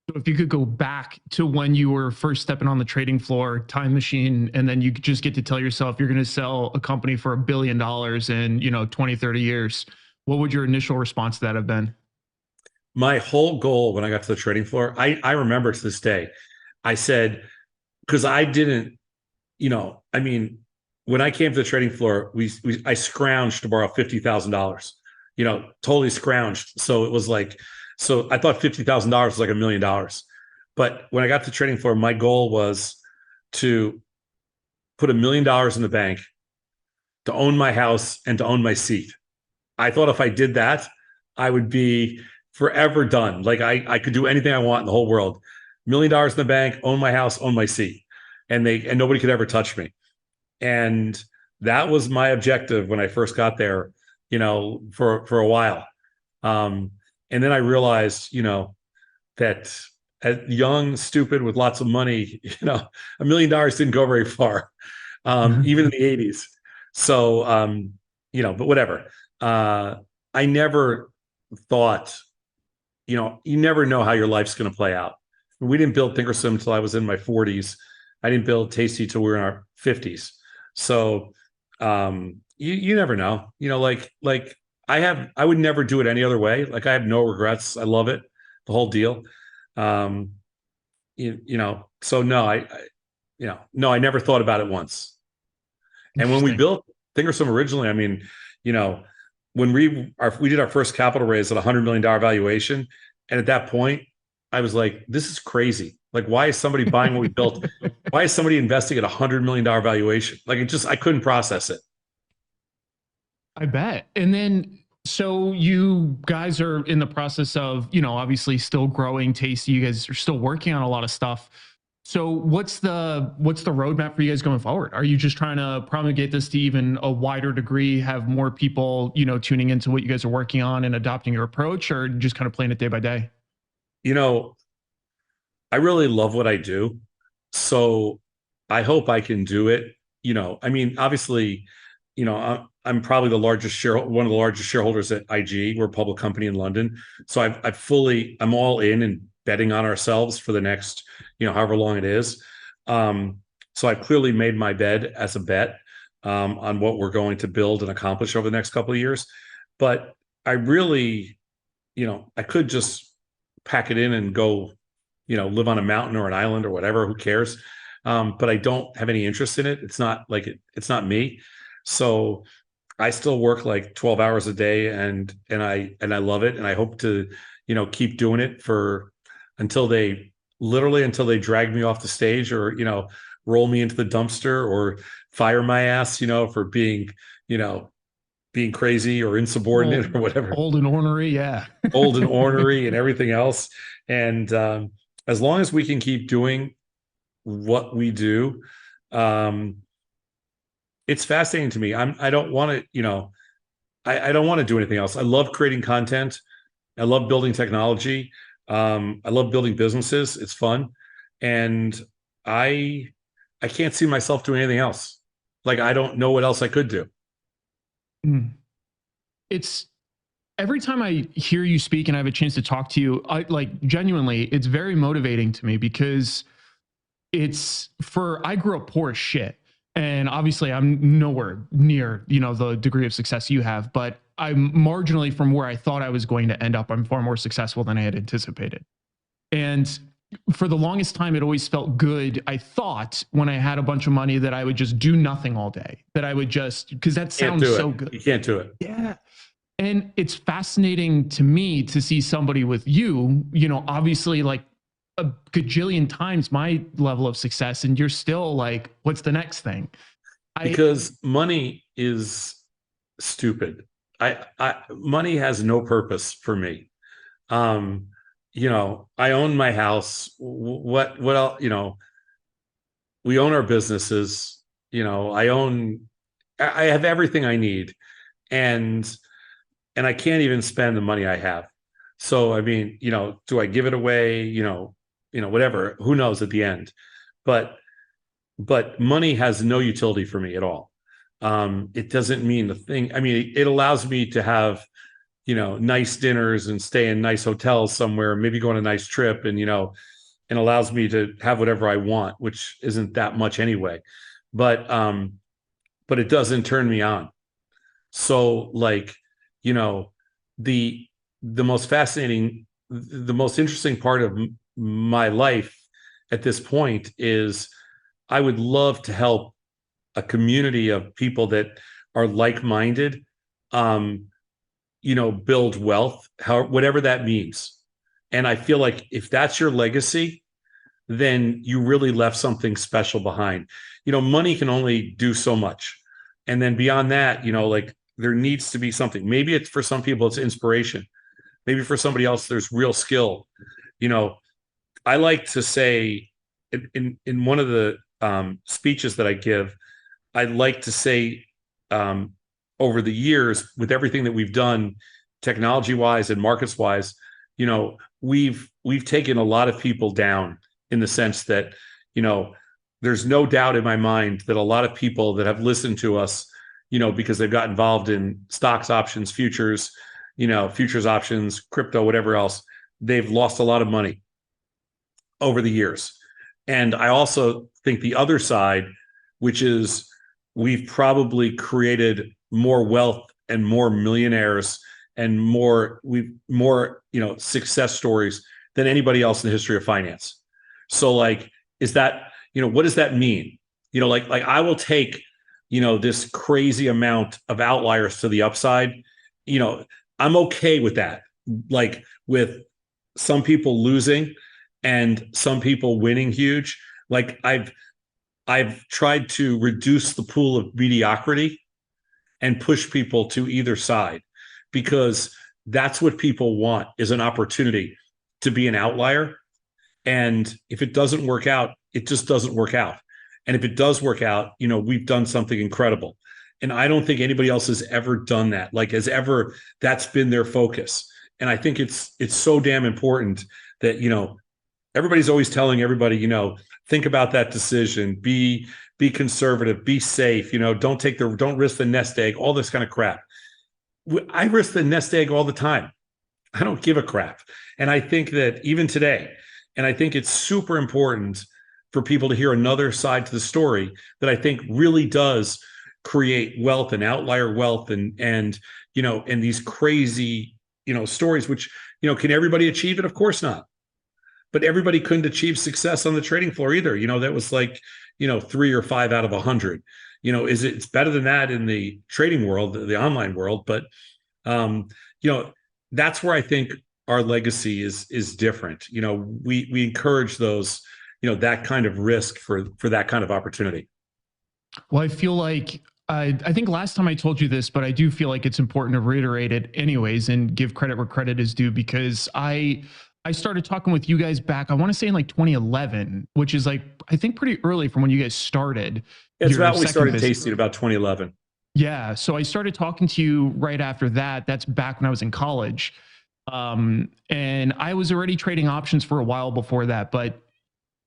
So if you could go back to when you were first stepping on the trading floor, time machine, and then you could just get to tell yourself you're going to sell a company for $1 billion in 20, 30 years, what would your initial response to that have been? My whole goal when I got to the trading floor, I remember to this day, I said, because I didn't, I mean, when I came to the trading floor, I scrounged to borrow $50,000, totally scrounged. So it was like, so I thought $50,000 was like $1 million. But when I got to the trading floor, my goal was to put $1 million in the bank, to own my house, and to own my seat. I thought if I did that, I would be forever done. Like I could do anything I want in the whole world. $1 million in the bank, own my house, own my seat, and nobody could ever touch me. And that was my objective when I first got there, for a while. And then I realized, that as young, stupid, with lots of money, $1 million didn't go very far, even in the 80s. So, but whatever. I never thought, you never know how your life's going to play out. We didn't build ThinkorSwim until I was in my 40s. I didn't build Tasty till we were in our 50s. So you never know. Like I would never do it any other way. Like I have no regrets. I love it, the whole deal. Um, so no, no, I never thought about it once. And when we Interesting. built ThinkorSwim originally, I mean, you know, when we did our first capital raise at $100 million valuation, and at that point, I was like, this is crazy. Like, why is somebody buying what we built? Why is somebody investing at $100 million valuation? Like, I couldn't process it. I bet. And then, so you guys are in the process of, obviously still growing Tasty. You guys are still working on a lot of stuff. So what's the roadmap for you guys going forward? Are you just trying to promulgate this to even a wider degree, have more people, tuning into what you guys are working on and adopting your approach, or just kind of playing it day by day? You know, I really love what I do. So I hope I can do it. I mean, obviously, I'm probably one of the largest shareholders at IG. We're a public company in London. So I'm all in and betting on ourselves for the next, however long it is. So I've clearly made my bed as a bet on what we're going to build and accomplish over the next couple of years. But I really, I could just pack it in and go, live on a mountain or an island or whatever, who cares? but I don't have any interest in it. It's not like it's not me. So I still work like 12 hours a day, and I love it, and I hope to, keep doing it for until they until they drag me off the stage, or roll me into the dumpster, or fire my ass, for being, you know, being crazy or insubordinate or whatever, Old and ornery. Yeah. old and ornery and everything else. And as long as we can keep doing what we do, um, it's fascinating to me. I don't want to, I don't want to do anything else. I love creating content. I love building technology. I love building businesses. It's fun. And I I can't see myself doing anything else. Like, I don't know what else I could do. Mm. It's every time I hear you speak and I have a chance to talk to you, I like genuinely, it's very motivating to me because I grew up poor as shit. And obviously I'm nowhere near, the degree of success you have, but I'm marginally from where I thought I was going to end up. I'm far more successful than I had anticipated. And for the longest time, it always felt good. I thought when I had a bunch of money that I would just do nothing all day, that I would just, because that sounds so good. You can't do it. Yeah. And it's fascinating to me to see somebody with you, obviously like a gajillion times my level of success, and you're still like, what's the next thing? Because money is stupid. Money has no purpose for me. I own my house. What else? We own our businesses. I have everything I need, and I can't even spend the money I have. So, I mean, do I give it away? Whatever, who knows at the end, but money has no utility for me at all. It doesn't mean the thing. I mean, it allows me to have, nice dinners and stay in nice hotels somewhere, maybe go on a nice trip, and, and allows me to have whatever I want, which isn't that much anyway. But it doesn't turn me on. So, like, the most fascinating, the most interesting part of my life at this point is I would love to help a community of people that are like-minded, build wealth, whatever that means. And I feel like if that's your legacy, then you really left something special behind. Money can only do so much. And then beyond that, like, there needs to be something. Maybe it's, for some people, it's inspiration. Maybe for somebody else, there's real skill. I like to say in one of the speeches that I give, I like to say, over the years, with everything that we've done, technology wise and markets wise, we've taken a lot of people down, in the sense that, there's no doubt in my mind that a lot of people that have listened to us, because they've got involved in stocks, options, futures, futures options, crypto, whatever else, they've lost a lot of money over the years. And I also think the other side, which is, we've probably created more wealth and more millionaires and more success stories than anybody else in the history of finance. So, like, is that, what does that mean? Like I will take, this crazy amount of outliers to the upside. I'm okay with that. Like, with some people losing and some people winning huge. Like, I've tried to reduce the pool of mediocrity and push people to either side, because that's what people want, is an opportunity to be an outlier. And if it doesn't work out, it just doesn't work out. And if it does work out, we've done something incredible. And I don't think anybody else has ever done that. Like, that's been their focus. And I think it's so damn important that, everybody's always telling everybody, think about that decision, be conservative, be safe, don't risk the nest egg, all this kind of crap. I risk the nest egg all the time. I don't give a crap. And I think that even today, and I think it's super important for people to hear another side to the story that I think really does create wealth and outlier wealth, and these crazy, stories, which, can everybody achieve it? Of course not. but everybody couldn't achieve success on the trading floor either. That was like, 3 or 5 out of 100. It's better than that in the trading world, the online world. But, um, that's where I think our legacy is different. We encourage those, that kind of risk for that kind of opportunity. Well, I feel like I think last time I told you this, but I do feel like it's important to reiterate it anyways and give credit where credit is due, because I started talking with you guys back, I want to say in like 2011, which is like, I think pretty early from when you guys started. It's about when we started Tasty about 2011. Yeah. So I started talking to you right after that. That's back when I was in college. And I was already trading options for a while before that, but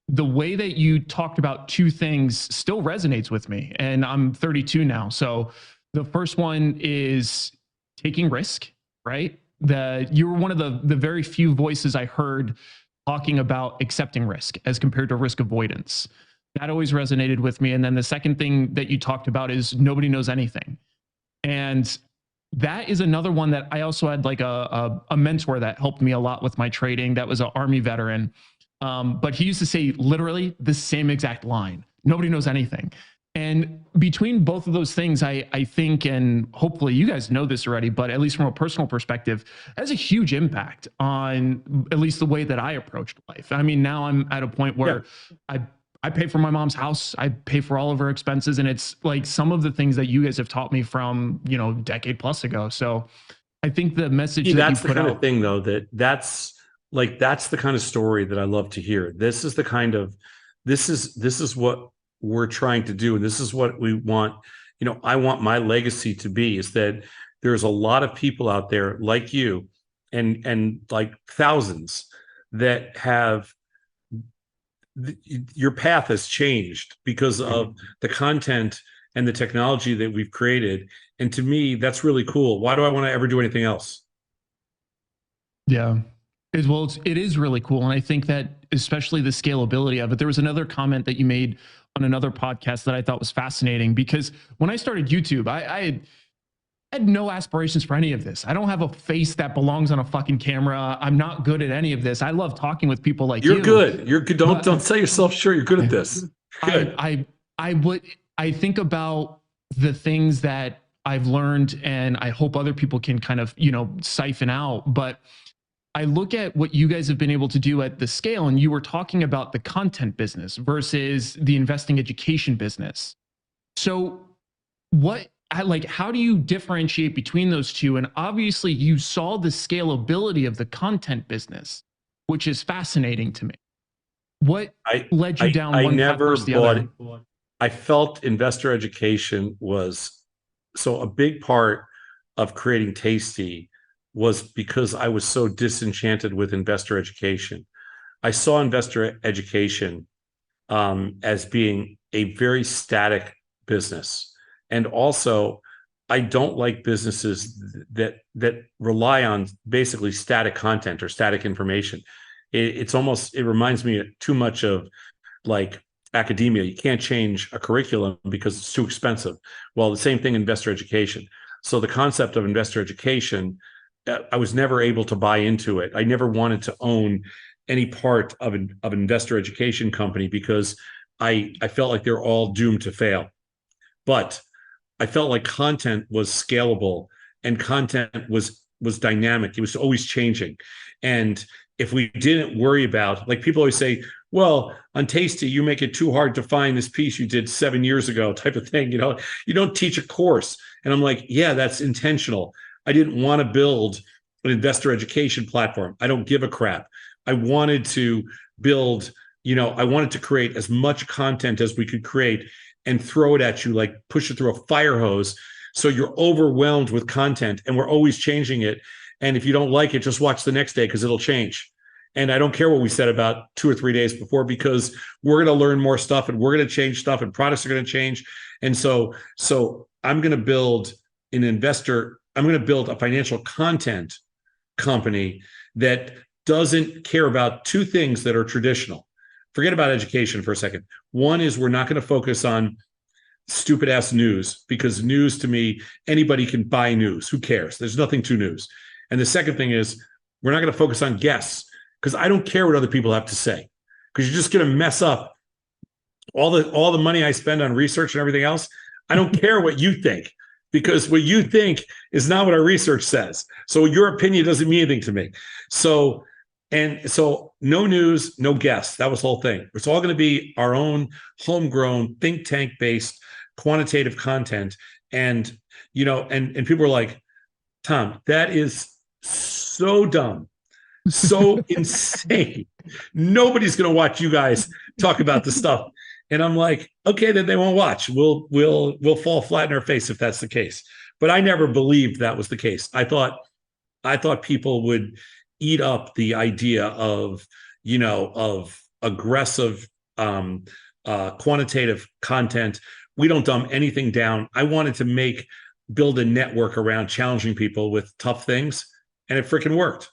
the way that you talked about two things still resonates with me. And I'm 32 now. So the first one is taking risk, right? You were one of the very few voices I heard talking about accepting risk as compared to risk avoidance. That always resonated with me. And then the second thing that you talked about is nobody knows anything. And that is another one that I also had like a mentor that helped me a lot with my trading. That was an Army veteran. But he used to say literally the same exact line. Nobody knows anything. And between both of those things, I think, and hopefully you guys know this already, but at least from a personal perspective, has a huge impact on at least the way that I approached life. I mean, now I'm at a point where I pay for my mom's house. I pay for all of her expenses. And it's like some of the things that you guys have taught me from, decade plus ago. So I think the message that's the kind of thing though, that's the kind of story that I love to hear. This is what we're trying to do. And this is what we want. I want my legacy to be, is that there's a lot of people out there like you and like thousands that have your path has changed because of the content and the technology that we've created. And to me, that's really cool. Why do I want to ever do anything else? Yeah. It is really cool. And I think that especially the scalability of it. There was another comment that you made on another podcast that I thought was fascinating, because when I started YouTube, I had no aspirations for any of this. I don't have a face that belongs on a fucking camera. I'm not good at any of this. I love talking with people like you. You're good. You're good. Don't sell yourself short. You're good at this. Good. I think about the things that I've learned, and I hope other people can kind of, siphon out. But I look at what you guys have been able to do at the scale, and you were talking about the content business versus the investing education business. So how do you differentiate between those two? And obviously you saw the scalability of the content business, which is fascinating to me. What led you down one path versus the other? I felt investor education was so a big part of creating Tasty was because I was so disenchanted with investor education. I saw investor education as being a very static business. And also, I don't like businesses that rely on basically static content or static information. It reminds me too much of like academia. You can't change a curriculum because it's too expensive. Well, the same thing in investor education. So the concept of investor education, I was never able to buy into it. I never wanted to own any part of an investor education company because I felt like they're all doomed to fail. But I felt like content was scalable and content was dynamic. It was always changing. And if we didn't worry about, like people always say, well, on Tasty, you make it too hard to find this piece you did 7 years ago type of thing. You don't teach a course. And I'm like, yeah, that's intentional. I didn't want to build an investor education platform. I don't give a crap. I wanted to build, I wanted to create as much content as we could create and throw it at you, like push it through a fire hose. So you're overwhelmed with content and we're always changing it. And if you don't like it, just watch the next day because it'll change. And I don't care what we said about 2 or 3 days before, because we're going to learn more stuff and we're going to change stuff and products are going to change. And so I'm going to build a financial content company that doesn't care about two things that are traditional. Forget about education for a second. One is we're not going to focus on stupid ass news, because news to me, anybody can buy news. Who cares? There's nothing to news. And the second thing is we're not going to focus on guests. because I don't care what other people have to say, because you're just going to mess up all the money I spend on research and everything else. I don't care what you think, because what you think is not what our research says. So your opinion doesn't mean anything to me. So no news, no guests. That was the whole thing. It's all going to be our own homegrown think tank based quantitative content. And, and people are like, Tom, that is so dumb, so insane. Nobody's going to watch you guys talk about this stuff. And I'm like, okay, then they won't watch. We'll fall flat in our face if that's the case. But I never believed that was the case. I thought people would eat up the idea of aggressive quantitative content. We don't dumb anything down. I wanted to build a network around challenging people with tough things, and it freaking worked.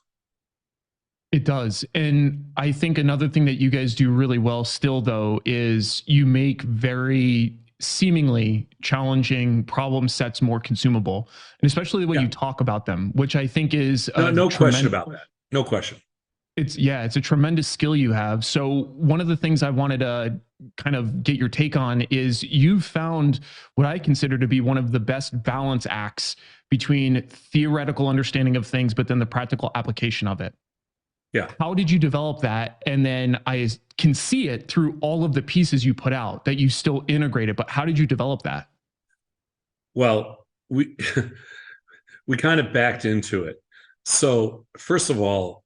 It does. And I think another thing that you guys do really well still, though, is you make very seemingly challenging problem sets more consumable, and especially the way you talk about them, which I think is no question about that. No question. It's a tremendous skill you have. So one of the things I wanted to kind of get your take on is you've found what I consider to be one of the best balance acts between theoretical understanding of things, but then the practical application of it. Yeah. How did you develop that? And then I can see it through all of the pieces you put out that you still integrate it, but how did you develop that? Well, we kind of backed into it. So first of all,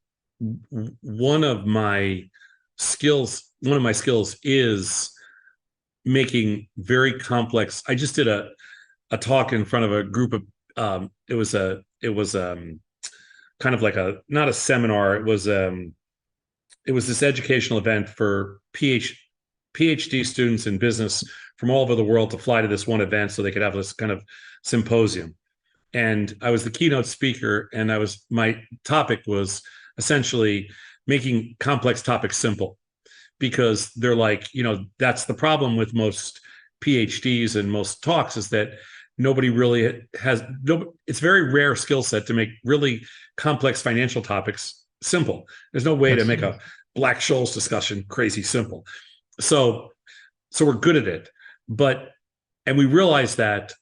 one of my skills is making very complex. I just did a talk in front of a group of it was kind of like not a seminar. It was this educational event for PhD students in business from all over the world to fly to this one event so they could have this kind of symposium. And I was the keynote speaker, and my topic was essentially making complex topics simple, because they're like, that's the problem with most PhDs and most talks, is that nobody really it's very rare skill set to make really complex financial topics simple. There's no way to make a Black-Scholes discussion crazy simple. So we're good at it. And we realized that,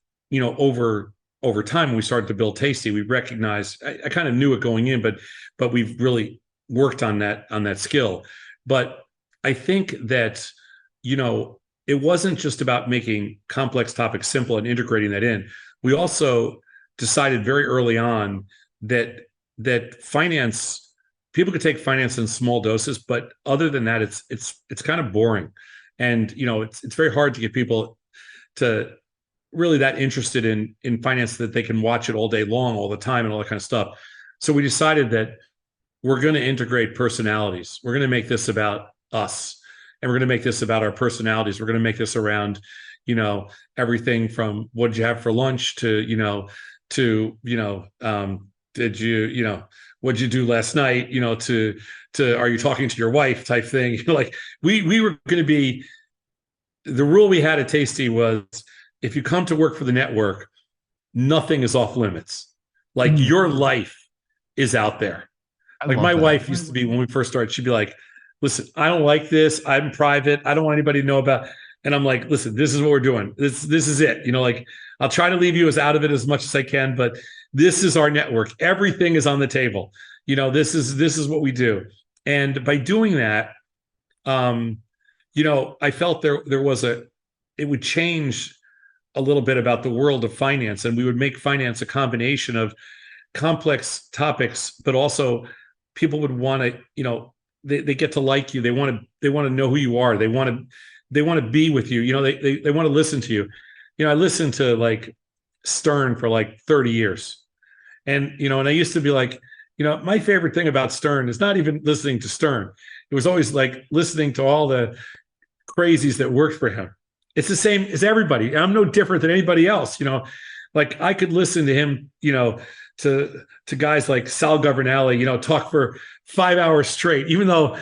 over time, when we started to build Tasty, we recognized, I kind of knew it going in, but we've really worked on that skill. But I think that, it wasn't just about making complex topics simple and integrating that in. We also decided very early on that finance, people could take finance in small doses, but other than that, it's kind of boring. And, it's very hard to get people to really that interested in finance that they can watch it all day long, all the time, and all that kind of stuff. So we decided that we're going to integrate personalities. We're going to make this about us, and we're going to make this about our personalities. We're going to make this around, everything from what did you have for lunch to did you, what'd you do last night, to are you talking to your wife type thing. Like we were going to be, the rule we had at Tasty was, if you come to work for the network, nothing is off limits. Like your life is out there. Like my wife used to be, when we first started, she'd be like, listen, I don't like this. I'm private. I don't want anybody to know about. And I'm like, listen, this is what we're doing. This is it. Like, I'll try to leave you out of it as much as I can, but this is our network. Everything is on the table. This is what we do. And by doing that, I felt it would change a little bit about the world of finance, and we would make finance a combination of complex topics, but also people would want to, they get to like you. They want to know who you are. They want to be with you. They want to listen to you. I listened to like Stern for like 30 years. And I used to be like, my favorite thing about Stern is not even listening to Stern. It was always like listening to all the crazies that worked for him. It's the same as everybody. I'm no different than anybody else. Like I could listen to him, to guys like Sal Governale, talk for 5 hours straight, even though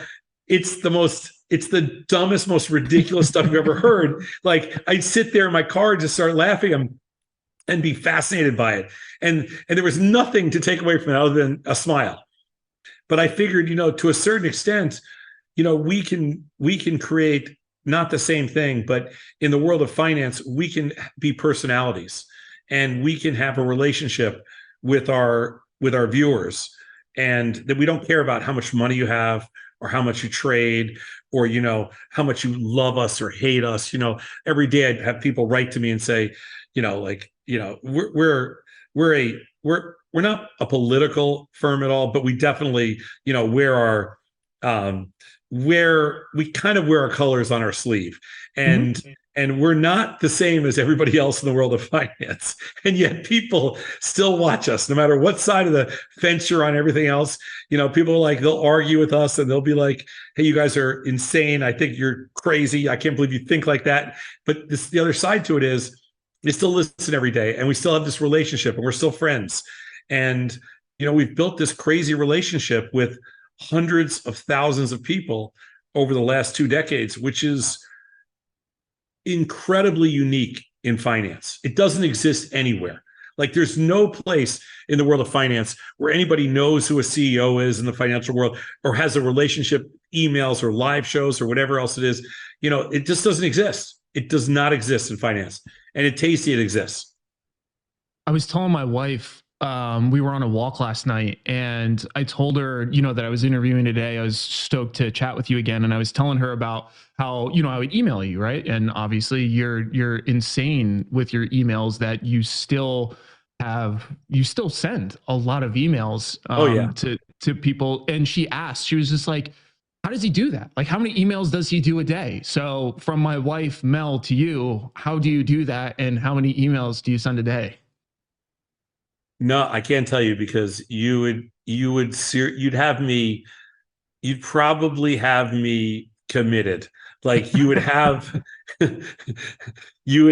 it's the dumbest, most ridiculous stuff you've ever heard. Like I'd sit there in my car and just start laughing and be fascinated by it. And there was nothing to take away from it other than a smile. but I figured, to a certain extent, we can create not the same thing, but in the world of finance, we can be personalities, and we can have a relationship with our viewers, and that we don't care about how much money you have or how much you trade, or how much you love us or hate us. Every day I'd have people write to me and say, we're not a political firm at all, but we definitely um, we kind of wear our colors on our sleeve, and Mm-hmm. and we're not the same as everybody else in the world of finance, and yet people still watch us no matter what side of the fence you're on. Everything else, people are like, they'll argue with us and they'll be like, hey, you guys are insane, I think you're crazy, I can't believe you think like that. But the other side to it is, they still listen every day, and we still have this relationship, and we're still friends. And we've built this crazy relationship with hundreds of thousands of people over the last 2 decades, which is incredibly unique in finance. It doesn't exist anywhere. Like, there's no place in the world of finance where anybody knows who a CEO is in the financial world, or has a relationship, emails or live shows or whatever else it is. It just doesn't exist. It does not exist in finance. And at Tasty, it exists. I was telling my wife, we were on a walk last night, and I told her, that I was interviewing today. I was stoked to chat with you again. And I was telling her about how, I would email you, right? And obviously you're insane with your emails, that you still send a lot of emails Oh yeah. to people. And she asked, she was just like, how does he do that? Like, how many emails does he do a day? So from my wife, Mel, to you, how do you do that? And how many emails do you send a day? No, I can't tell you, because you'd probably have me committed. Like, you would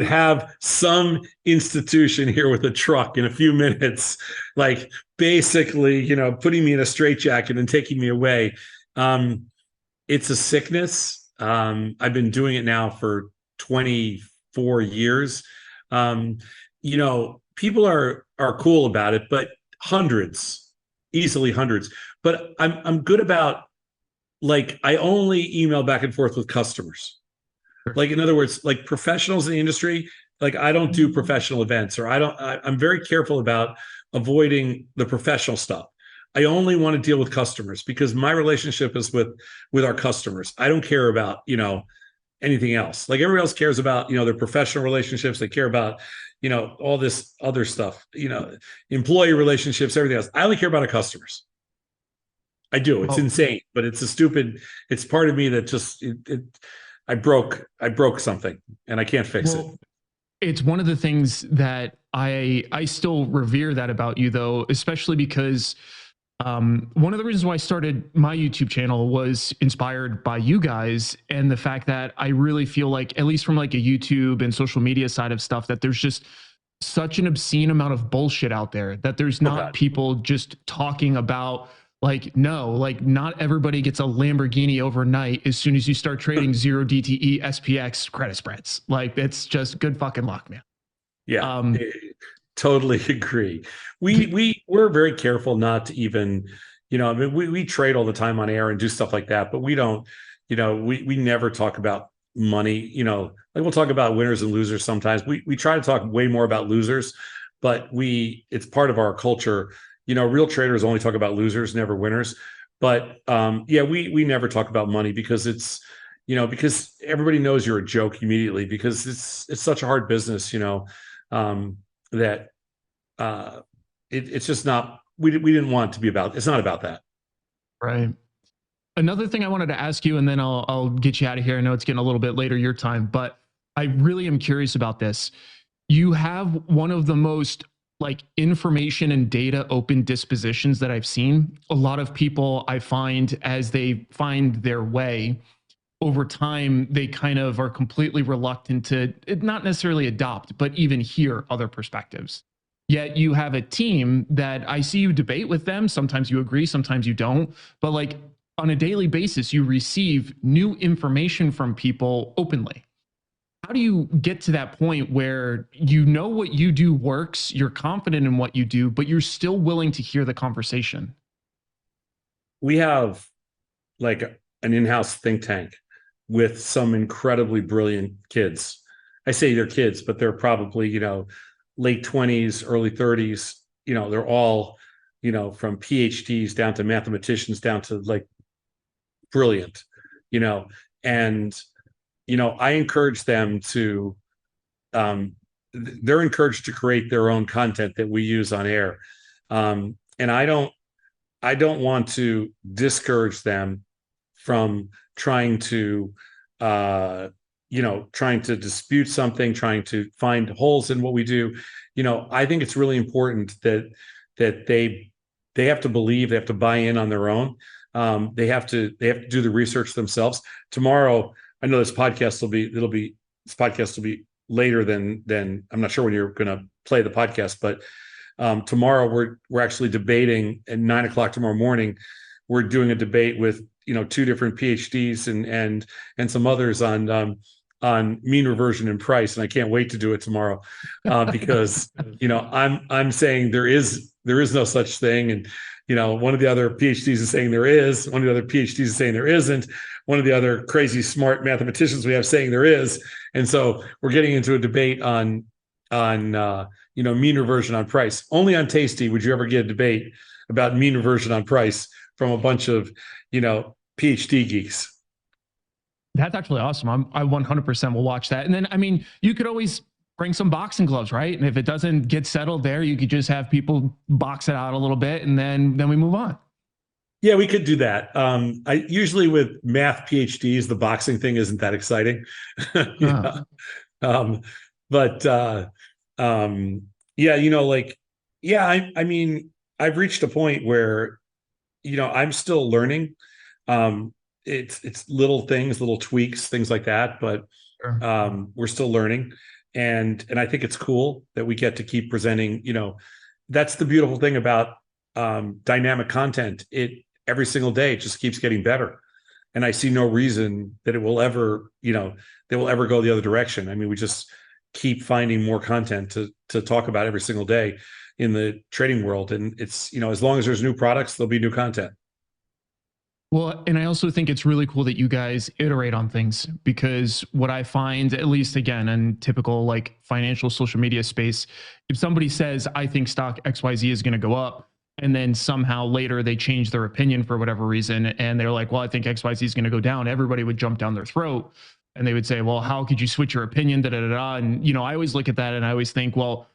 have some institution here with a truck in a few minutes, like, basically, putting me in a straitjacket and taking me away. It's a sickness. I've been doing it now for 24 years. People are cool about it, but hundreds, easily hundreds. But I'm good about, like, I only email back and forth with customers. Like, in other words, like, professionals in the industry, like, I don't do professional events, or I'm very careful about avoiding the professional stuff. I only want to deal with customers, because my relationship is with our customers. I don't care about, anything else. Like, everybody else cares about, their professional relationships. They care about, all this other stuff, employee relationships, everything else. I only care about our customers. I do. It's insane, but it's part of me that just, I broke something, and I can't fix it. It's one of the things that I still revere that about you, though, especially because one of the reasons why I started my YouTube channel was inspired by you guys, and the fact that I really feel like, at least from like a YouTube and social media side of stuff, that there's just such an obscene amount of bullshit out there, that there's not people just talking about, like, no, like, not everybody gets a Lamborghini overnight as soon as you start trading zero DTE SPX credit spreads. Like, it's just good fucking luck, man. Yeah. Totally agree. We're very careful not to even, I mean, we trade all the time on air and do stuff like that, but we don't, we never talk about money. Like, we'll talk about winners and losers sometimes. We try to talk way more about losers, but it's part of our culture. Real traders only talk about losers, never winners. But yeah, we never talk about money, because it's, because everybody knows you're a joke immediately, because it's such a hard business, that it's just not, we didn't want it to be about, it's not about that. Right. Another thing I wanted to ask you, and then I'll get you out of here. I know it's getting a little bit later your time, but I really am curious about this. You have one of the most, like, information and data open dispositions that I've seen. A lot of people, I find, as they find their way over time, they kind of are completely reluctant to not necessarily adopt, but even hear other perspectives. Yet you have a team that I see you debate with them. Sometimes you agree, sometimes you don't. But, like, on a daily basis, you receive new information from people openly. How do you get to that point where you know what you do works, you're confident in what you do, but you're still willing to hear the conversation? we have like an in-house think tank with some incredibly brilliant kids. I say they're kids, but they're probably, late 20s, early 30s. They're all, from PhDs down to mathematicians down to like brilliant, you know, and, I encourage them to, they're encouraged to create their own content that we use on air. And I don't want to discourage them from trying to, trying to dispute something, trying to find holes in what we do. I think it's really important that they have to believe, they have to buy in on their own. They have to do the research themselves. Tomorrow, I know this podcast will be later than I'm not sure when you're going to play the podcast, but tomorrow we're actually debating at 9 o'clock tomorrow morning. We're doing a debate with two different PhDs and some others on mean reversion and price, and I can't wait to do it tomorrow because I'm saying there is no such thing, and one of the other PhDs is saying there is, one of the other PhDs is saying there isn't, one of the other crazy smart mathematicians we have saying there is, and so we're getting into a debate on mean reversion on price. Only on Tasty would you ever get a debate about mean reversion on price from a bunch of PhD geeks. That's actually awesome. I 100% will watch that. And then, I mean, you could always bring some boxing gloves, right? And if it doesn't get settled there, you could just have people box it out a little bit, and then we move on. Yeah, we could do that. I usually with math PhDs, the boxing thing isn't that exciting. Yeah. But yeah, I mean, I've reached a point where, I'm still learning. It's little things, little tweaks, things like that, but Sure. we're still learning. And I think it's cool that we get to keep presenting, that's the beautiful thing about dynamic content. Every single day it just keeps getting better. And I see no reason that it will ever, that will ever go the other direction. I mean, we just keep finding more content to talk about every single day in the trading world. And it's, as long as there's new products, there'll be new content. Well, and I also think it's really cool that you guys iterate on things, because what I find, at least again, in typical like financial social media space, if somebody says, I think stock XYZ is going to go up, and then somehow later they change their opinion for whatever reason, and they're like, well, I think XYZ is going to go down, everybody would jump down their throat. And they would say, well, how could you switch your opinion? Da, da, da, da. And, I always look at that and I always think, well,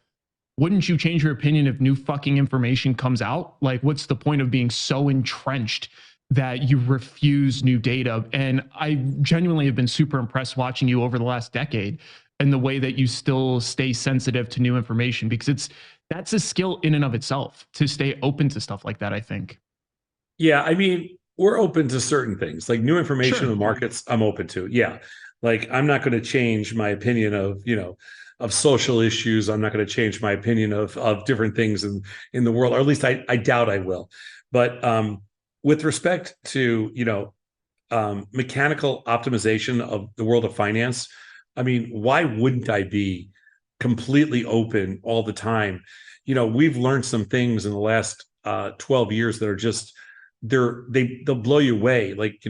wouldn't you change your opinion if new fucking information comes out? Like, what's the point of being so entrenched that you refuse new data? And I genuinely have been super impressed watching you over the last decade and the way that you still stay sensitive to new information, because that's a skill in and of itself to stay open to stuff like that, I think. Yeah, I mean, we're open to certain things like new information in the markets. I'm open to. Yeah. Like, I'm not going to change my opinion of social issues. I'm not going to change my opinion of different things in the world, or at least I doubt I will. But with respect to mechanical optimization of the world of finance, I mean, why wouldn't I be completely open all the time? We've learned some things in the last 12 years that are just they'll blow you away. Like,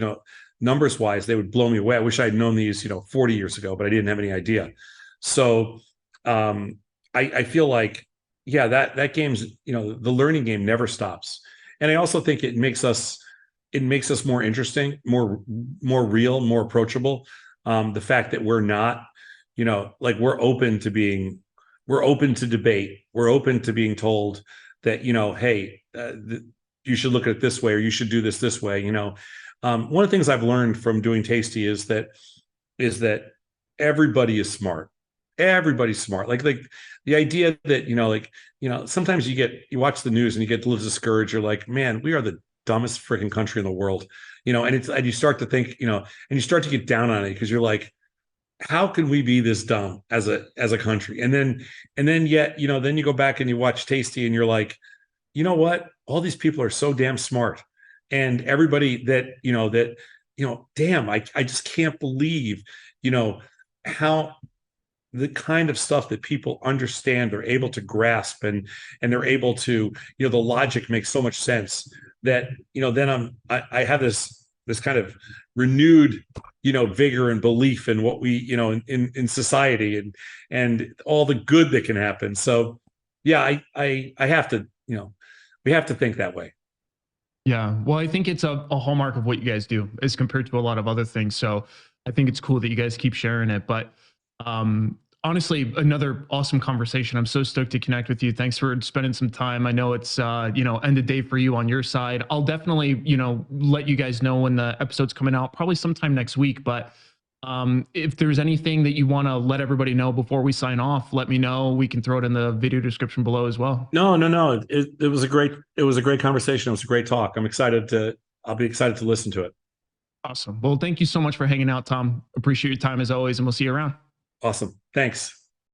numbers wise, they would blow me away. I wish I'd known these, 40 years ago, but I didn't have any idea. So I feel like, yeah, that game's, the learning game never stops. And I also think it makes us more interesting, more real, more approachable. The fact that we're not, like, we're open to debate. We're open to being told that, hey, you should look at it this way, or you should do this way. One of the things I've learned from doing Tasty is that everybody is smart. Everybody's smart. Like the idea that, sometimes you watch the news and you get a little discouraged. You're like, man, we are the dumbest freaking country in the world. And you start to think, and you start to get down on it because you're like, how can we be this dumb as a country? And then yet, then you go back and you watch Tasty and you're like, you know what? All these people are so damn smart. And everybody damn, I just can't believe, how the kind of stuff that people understand, they're able to grasp, and they're able to, the logic makes so much sense. that, then I have this kind of renewed, vigor and belief in what we, in society, and all the good that can happen. So yeah, I have to, we have to think that way. Yeah. Well, I think it's a hallmark of what you guys do as compared to a lot of other things. So I think it's cool that you guys keep sharing it. But honestly, another awesome conversation. I'm so stoked to connect with you. Thanks for spending some time. I know it's end of day for you on your side. I'll definitely, let you guys know when the episode's coming out, probably sometime next week. But if there's anything that you want to let everybody know before we sign off, let me know. We can throw it in the video description below as well. No. It was a great conversation. It was a great talk. I'll be excited to listen to it. Awesome. Well, thank you so much for hanging out, Tom. Appreciate your time as always, and we'll see you around. Awesome. Thanks.